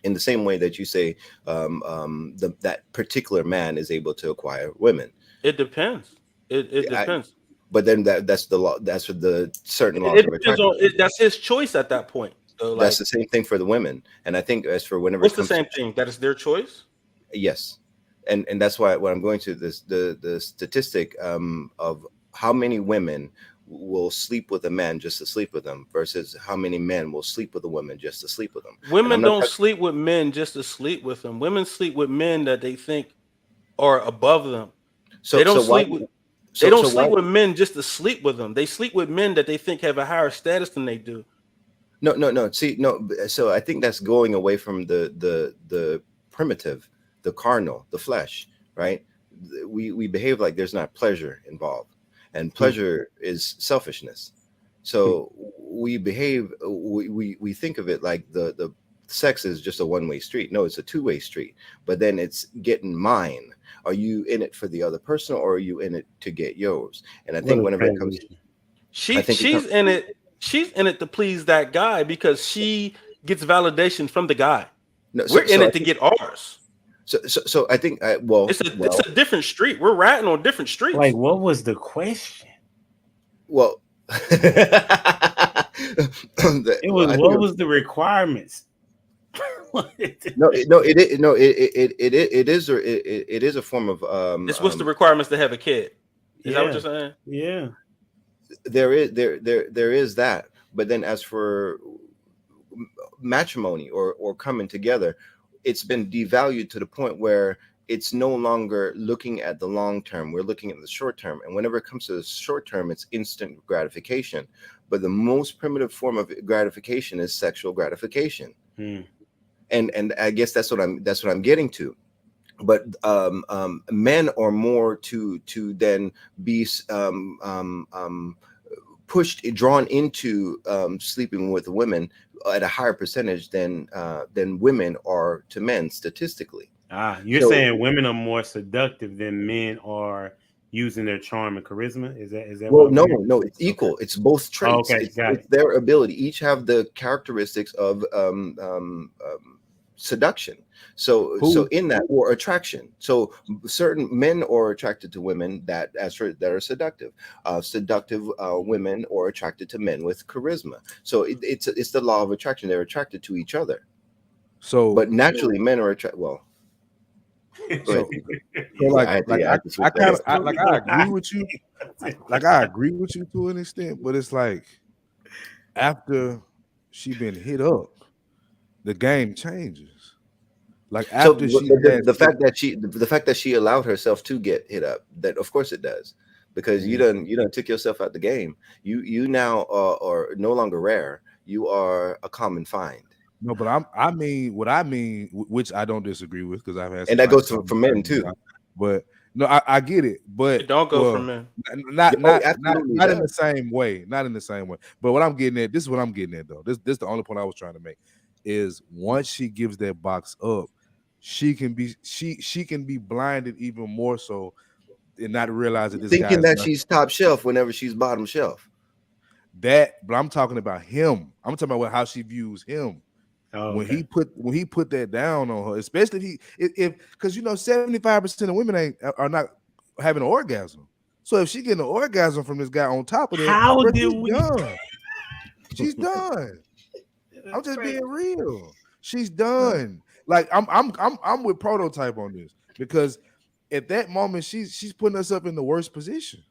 In the same way that you say that particular man is able to acquire women. It depends. It depends. But then that's the law. That's what the certain law. That's his choice at that point. So that's the same thing for the women. And I think as for whenever what's the same thing? That is their choice? Yes. And that's why when I'm going to this the statistic of how many women will sleep with a man just to sleep with them versus how many men will sleep with a woman just to sleep with them. Women don't sleep with men just to sleep with them. Women sleep with men that they think are above them. So they don't sleep with men just to sleep with them. They sleep with men that they think have a higher status than they do. No. See, no. So I think that's going away from the primitive, the carnal, the flesh, right? We behave like there's not pleasure involved, and pleasure is selfishness. So we behave, we think of it like the sex is just a one-way street. No, it's a two-way street. But then it's getting mine. Are you in it for the other person, or are you in it to get yours? And I think whenever it comes, she's in it. She's in it to please that guy because she gets validation from the guy. No, we're in it to get ours. So I think it's a different street. We're riding on different streets. Like, what was the question? Well, it was what was the requirements? It is a form of it's what's the requirements to have a kid? Is that what you're saying? Yeah. There is that. But then as for matrimony or coming together, it's been devalued to the point where it's no longer looking at the long term. We're looking at the short term. And whenever it comes to the short term, it's instant gratification. But the most primitive form of gratification is sexual gratification. And I guess that's what I'm getting to. But men are more to then be drawn into sleeping with women at a higher percentage than women are to men statistically. You're saying women are more seductive than men are using their charm and charisma? Is that? Well, no, it's equal. Okay. It's both traits. Okay, it's their ability. Each have the characteristics of seduction. So in that, or attraction. So certain men are attracted to women that are seductive. Seductive women are attracted to men with charisma. So it's the law of attraction. They're attracted to each other. So, but naturally, men are attracted. Well, so I agree with you. Like I agree with you to an extent, but it's like after she been hit up, the game changes. Like after the fact that she allowed herself to get hit up, that of course it does, because you done took yourself out the game. You now are no longer rare. You are a common find. No, but I mean, which I don't disagree with, because I've had, and that goes for men too. But no, I get it, but it don't go for men. Not in the same way. Not in the same way. But what I'm getting at, this is what I'm getting at though. This is the only point I was trying to make, is once she gives that box up, she can be blinded even more so and not realize that this thinking that she's top shelf whenever she's bottom shelf. But I'm talking about him. I'm talking about how she views him. When he put that down on her, especially if because 75% of women are not having an orgasm. So if she getting an orgasm from this guy on top of that, she's done. I'm just being real. She's done. Like I'm with Prototype on this, because at that moment she's putting herself in the worst position.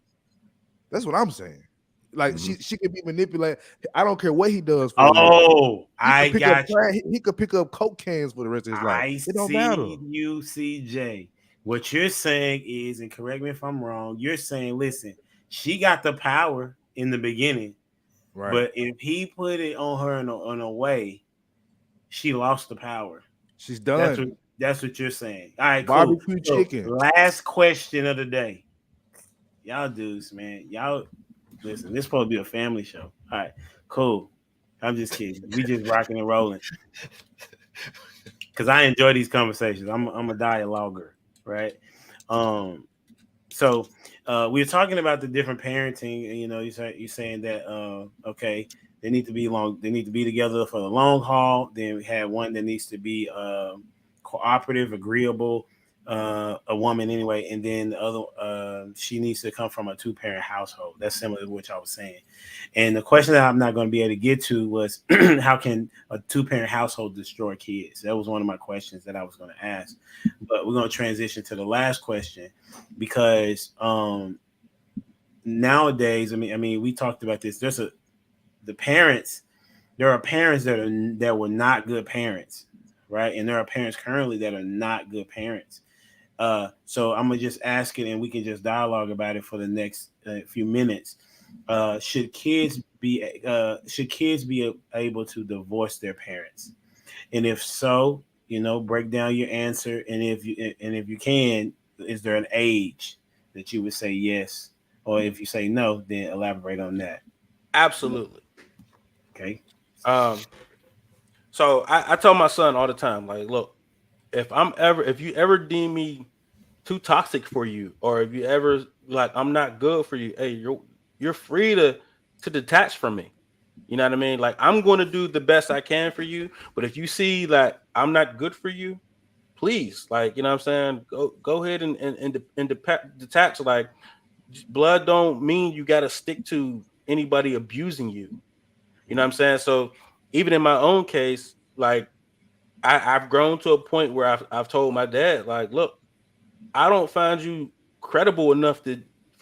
That's what I'm saying. Like she could be manipulated. I don't care what he does. He could pick up coke cans for the rest of his life. It don't matter. You, CJ. What you're saying is, and correct me if I'm wrong, you're saying, listen, she got the power in the beginning, right? But if he put it on her in a way, she lost the power. She's done. That's what you're saying. All right, barbecue chicken. Last question of the day. Y'all dudes, man. Y'all listen, this is supposed to be a family show. All right, cool. I'm just kidding. We just rocking and rolling. Because I enjoy these conversations. I'm a dialoguer, right? So we were talking about the different parenting, and you're saying that okay, they need to be together for the long haul. Then we have one that needs to be cooperative, agreeable, a woman anyway, and then the other she needs to come from a 2-parent household. That's similar to what I was saying. And the question that I'm not going to be able to get to was how can a 2-parent household destroy kids? That was one of my questions that I was going to ask. But we're going to transition to the last question, because nowadays, I mean, we talked about this. There are parents that were not good parents, right? And there are parents currently that are not good parents. So I'm gonna just ask it, and we can just dialogue about it for the next few minutes. Should kids be able to divorce their parents? And if so, break down your answer. And if you can, is there an age that you would say yes, or if you say no, then elaborate on that. Absolutely. Okay. So I tell my son all the time, like, look, if you ever deem me too toxic for you, or if you ever like I'm not good for you, hey, you're free to detach from me. You know what I mean? Like, I'm going to do the best I can for you, but if you see that I'm not good for you, please, like, you know what I'm saying, go ahead and detach. Like, blood don't mean you got to stick to anybody abusing you. You know what I'm saying? So even in my own case, like, I've grown to a point where I've told my dad, like, look, I don't find you credible enough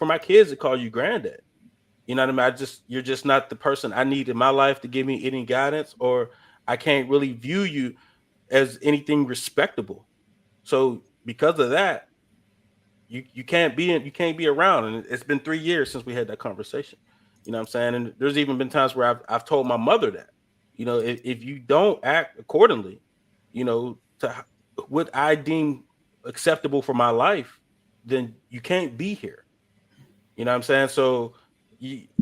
for my kids to call you granddad. You know what I mean? You're just not the person I need in my life to give me any guidance, or I can't really view you as anything respectable. So because of that, you can't be around. And it's been 3 years since we had that conversation. You know what I'm saying? And there's even been times where I've told my mother that, you know, if you don't act accordingly, you know, to what I deem acceptable for my life, then you can't be here. You know what I'm saying? So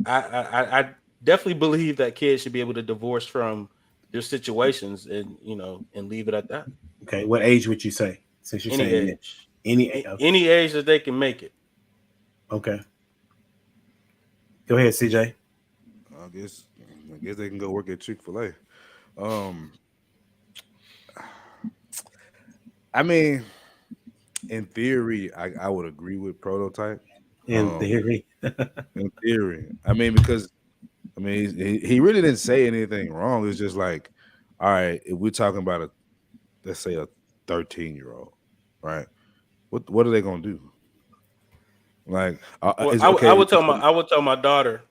I definitely believe that kids should be able to divorce from their situations and, you know, and leave it at that. Okay. What age would you say? Since you're Any saying age. Okay. Any age that they can make it. Okay. Go ahead, CJ. I guess they can go work at Chick-fil-A. I mean, in theory, I would agree with Prototype. In theory. In theory. I mean, because he really didn't say anything wrong. It's just like, all right, if we're talking about let's say a 13-year-old, right? What are they gonna do? Like, I would tell my daughter,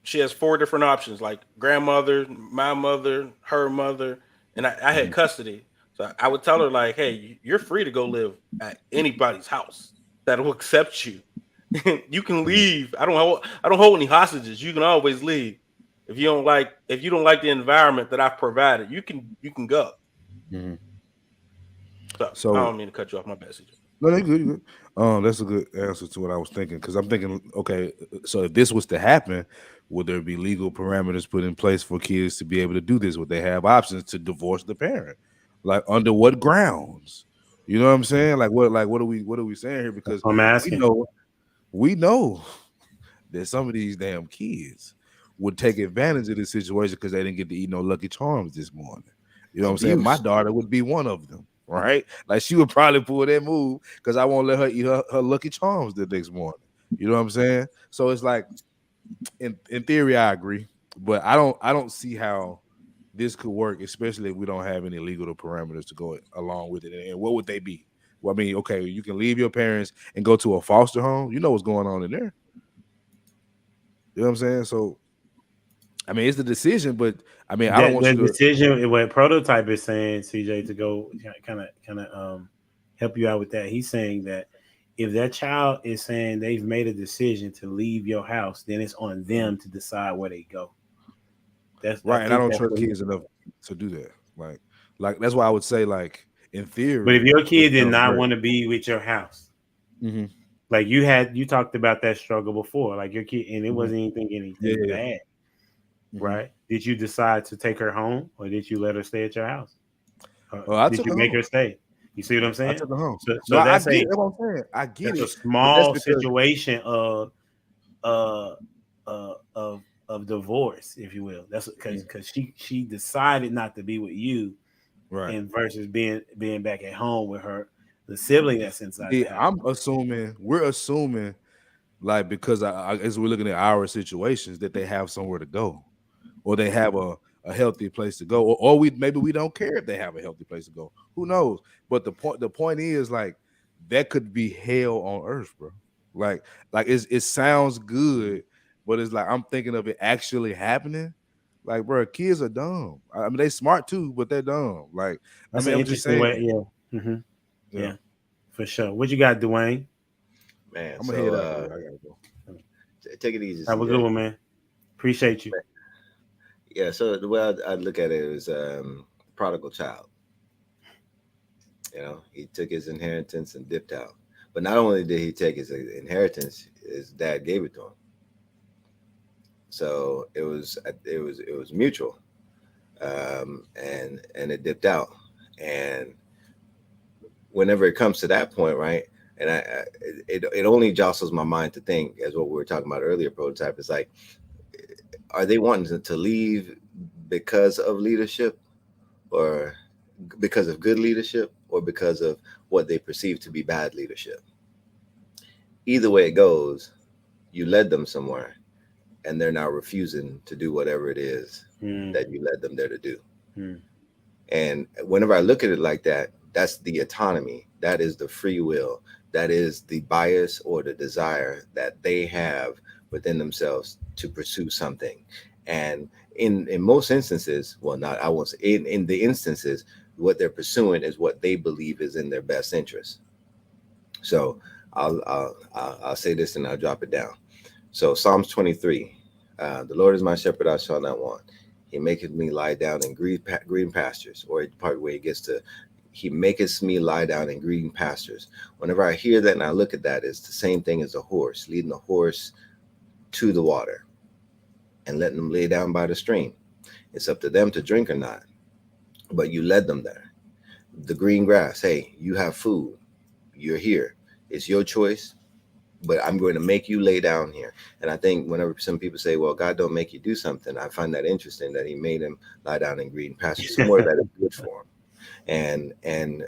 she has 4 different options, like grandmother, my mother, her mother, and I had custody. So I would tell her, like, hey, you're free to go live at anybody's house that will accept you. You can leave. I don't hold any hostages. You can always leave. If you don't like the environment that I've provided, you can go. Mm-hmm. So I don't mean to cut you off. My bad, CJ. No, you're good. That's a good answer to what I was thinking, because I'm thinking, okay, so if this was to happen, would there be legal parameters put in place for kids to be able to do this? Would they have options to divorce the parent? Like, under what grounds? You know what I'm saying? Like what are we saying here? Because I'm asking. We know that some of these damn kids would take advantage of this situation because they didn't get to eat no Lucky Charms this morning. You know what I'm saying? My daughter would be one of them, right? Like, she would probably pull that move because I won't let her eat her Lucky Charms the next morning. You know what I'm saying? So it's like, in theory, I agree, but I don't see how this could work, especially if we don't have any legal parameters to go along with it. And what would they be? Well, I mean, okay, you can leave your parents and go to a foster home. You know what's going on in there. You know what I'm saying? So, I mean, it's the decision, but I mean, I don't want you to decision. What Prototype is saying, CJ, to go kind of help you out with that. He's saying that if that child is saying they've made a decision to leave your house, then it's on them to decide where they go. That's right, and I don't trust kids enough to do that. Like that's why I would say, like, in theory. But if your kid did not want to be with your house, like you talked about that struggle before, like your kid, and it wasn't anything bad, right? Did you decide to take her home, or did you let her stay at your house? Did you make her stay? You see what I'm saying? I took her home. So that's what I'm saying. I get it. It's a small situation of divorce, if you will. That's because she decided not to be with you, right? And versus being back at home with the sibling that's inside. We're assuming, like, because as we're looking at our situations, that they have somewhere to go, or they have a healthy place to go, or maybe we don't care if they have a healthy place to go. Who knows? But the point is, like, that could be hell on earth, bro. Like it sounds good, but it's like, I'm thinking of it actually happening. Like, bro, kids are dumb. I mean, they smart too, but they're dumb. Like, that's an interesting way. Yeah, for sure. What you got, Dwayne? Man, I'm gonna I gotta go. Take it easy. Have a good one, man. Appreciate you. Yeah, so the way I look at it is prodigal child. You know, he took his inheritance and dipped out. But not only did he take his inheritance, his dad gave it to him. So it was mutual, and it dipped out. And whenever it comes to that point, right? And it only jostles my mind to think, as what we were talking about earlier, Prototype, is like, are they wanting to leave because of leadership, or because of good leadership, or because of what they perceive to be bad leadership? Either way it goes, you led them somewhere, and they're now refusing to do whatever it is that you led them there to do. And whenever I look at it like that, that's the autonomy. That is the free will. That is the bias or the desire that they have within themselves to pursue something. And in most instances, well, not I won't say in the instances, what they're pursuing is what they believe is in their best interest. So I'll say this and I'll drop it down. So Psalms 23, the Lord is my shepherd, I shall not want. He maketh me lie down in green pastures, or the part where he gets to, he maketh me lie down in green pastures. Whenever I hear that and I look at that, it's the same thing as a horse, leading the horse to the water and letting them lay down by the stream. It's up to them to drink or not, but you led them there. The green grass, hey, you have food. You're here. It's your choice, but I'm going to make you lay down here. And I think whenever some people say, well, God don't make you do something, I find that interesting that he made him lie down in green pastures. More of that is good for him. And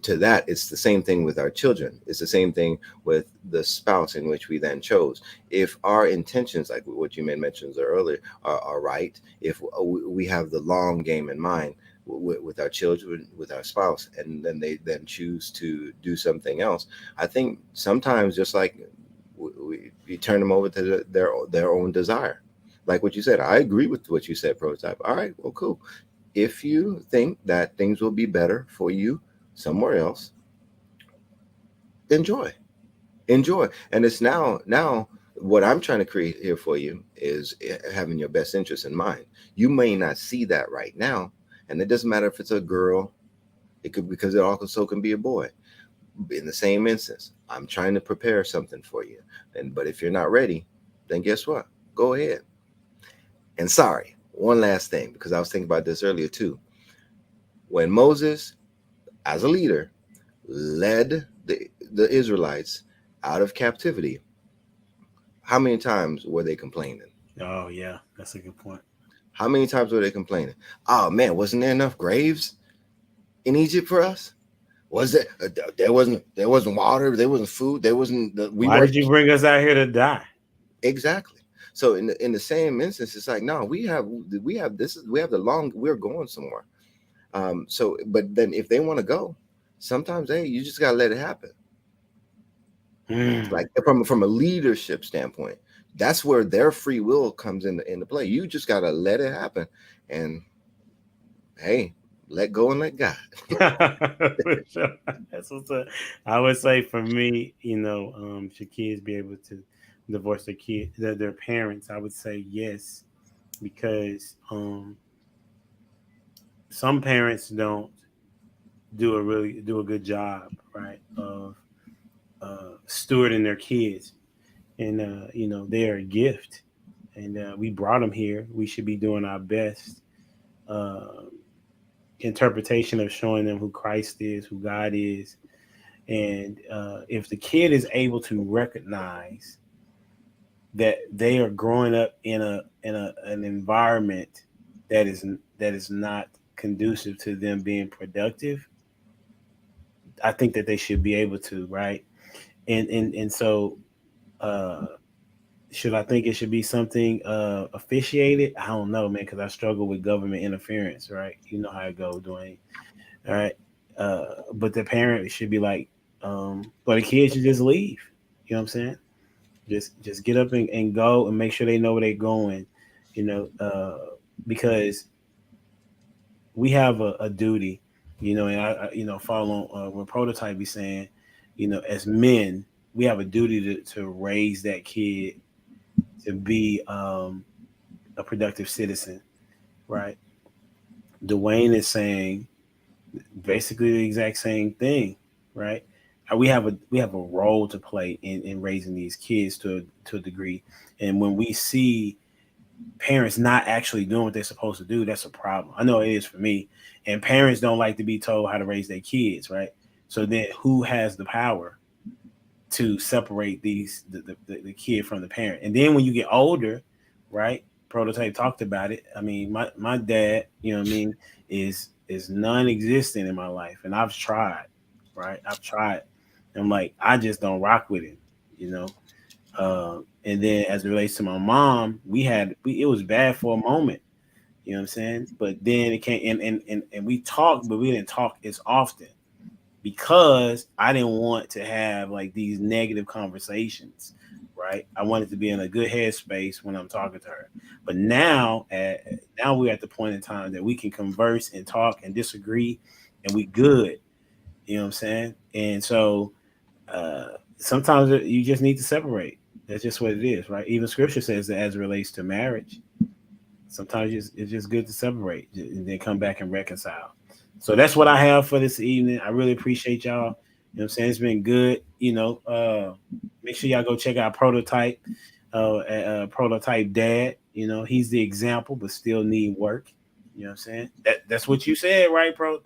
to that, it's the same thing with our children. It's the same thing with the spouse in which we then chose. If our intentions, like what you mentioned earlier, are right, if we have the long game in mind with our children, with our spouse, and then they then choose to do something else, I think sometimes just like we turn them over to their own desire. Like what you said, I agree with what you said, Prototype. All right, well, cool. If you think that things will be better for you somewhere else, enjoy. And it's now what I'm trying to create here for you is having your best interest in mind. You may not see that right now, and it doesn't matter if it's a girl, it could, because it also can be a boy. In the same instance, I'm trying to prepare something for you, but if you're not ready, then guess what? Go ahead. And sorry, one last thing, because I was thinking about this earlier too. When Moses, as a leader, led the Israelites out of captivity, how many times were they complaining? Oh, yeah, that's a good point. How many times were they complaining? Oh, man, wasn't there enough graves in Egypt for us? Was there? There wasn't water. There wasn't food. There wasn't. Why did you bring us out here to die? Exactly. So in the same instance, it's like, no, we have the long. We're going somewhere. So, but then if they want to go, sometimes, hey, you just gotta let it happen. Like from a leadership standpoint, that's where their free will comes into play. You just gotta let it happen, and hey, let go and let God. Sure. That's what's up. I would say for me, should kids be able to divorce their parents? I would say yes, because some parents don't do a good job, right, of stewarding their kids, and they are a gift, and we brought them here. We should be doing our best interpretation of showing them who Christ is, who God is, and if the kid is able to recognize that they are growing up in an environment that is not conducive to them being productive, I think that they should be able to, right? And so should I think it should be something officiated? I don't know, man, because I struggle with government interference, right? You know how it goes, Dwayne. All right. But the parent should be like, or the kid should just leave. You know what I'm saying? Just get up and go and make sure they know where they're going, because we have a duty, and I follow on what Prototype be saying, as men, we have a duty to raise that kid to be a productive citizen, right? Dwayne is saying basically the exact same thing, right? We have a role to play in raising these kids to a degree, and when we see parents not actually doing what they're supposed to do, that's a problem. I know it is for me. And parents don't like to be told how to raise their kids, right? So then who has the power to separate the kid from the parent? And then when you get older, right? Prototype talked about it. I mean, my dad, is non-existent in my life, and I've tried, right? I've tried. I'm like, I just don't rock with him, and then as it relates to my mom, it was bad for a moment, you know what I'm saying? But then it came and we talked, but we didn't talk as often, because I didn't want to have like these negative conversations, right? I wanted to be in a good headspace when I'm talking to her. But now we're at the point in time that we can converse and talk and disagree, and we good. You know what I'm saying? And so sometimes you just need to separate. That's just what it is, right? Even Scripture says that as it relates to marriage, sometimes it's just good to separate and then come back and reconcile. So that's what I have for this evening. I really appreciate y'all. You know what I'm saying? It's been good. You know, make sure y'all go check out Prototype, Prototype Dad. You know, he's the example, but still need work. You know what I'm saying? That's what you said, right, bro?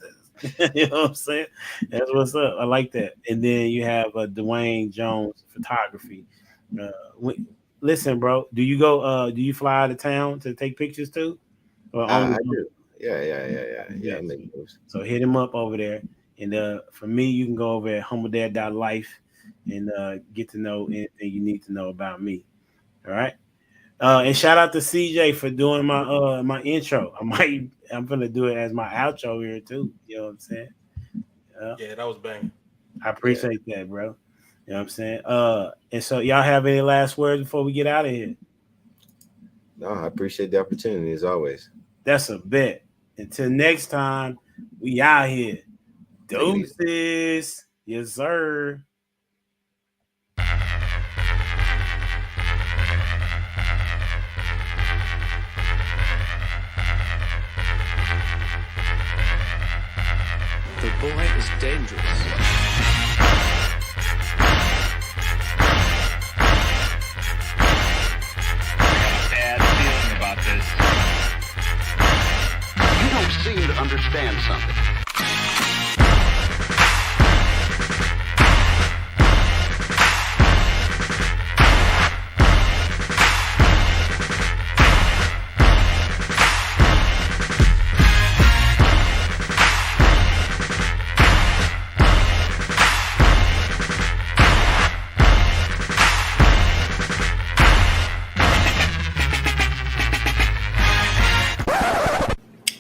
You know what I'm saying? That's what's up. I like that. And then you have Dwayne Jones Photography. Listen, bro, do you fly out of town to take pictures too? I do. Yeah. So hit him up over there. And for me, you can go over at humbledad.life and get to know anything you need to know about me. All right. And shout out to CJ for doing my intro. I'm gonna do it as my outro here too. You know what I'm saying? Yeah, that was bang. I appreciate that, bro. You know what I'm saying? And so y'all have any last words before we get out of here? No, I appreciate the opportunity as always. That's a bet. Until next time, we out here. Deuces. Yes, sir. The boy is dangerous. Seem to understand something.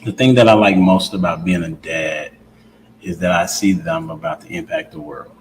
The thing that I like most about being a dad is that I see that I'm about to impact the world.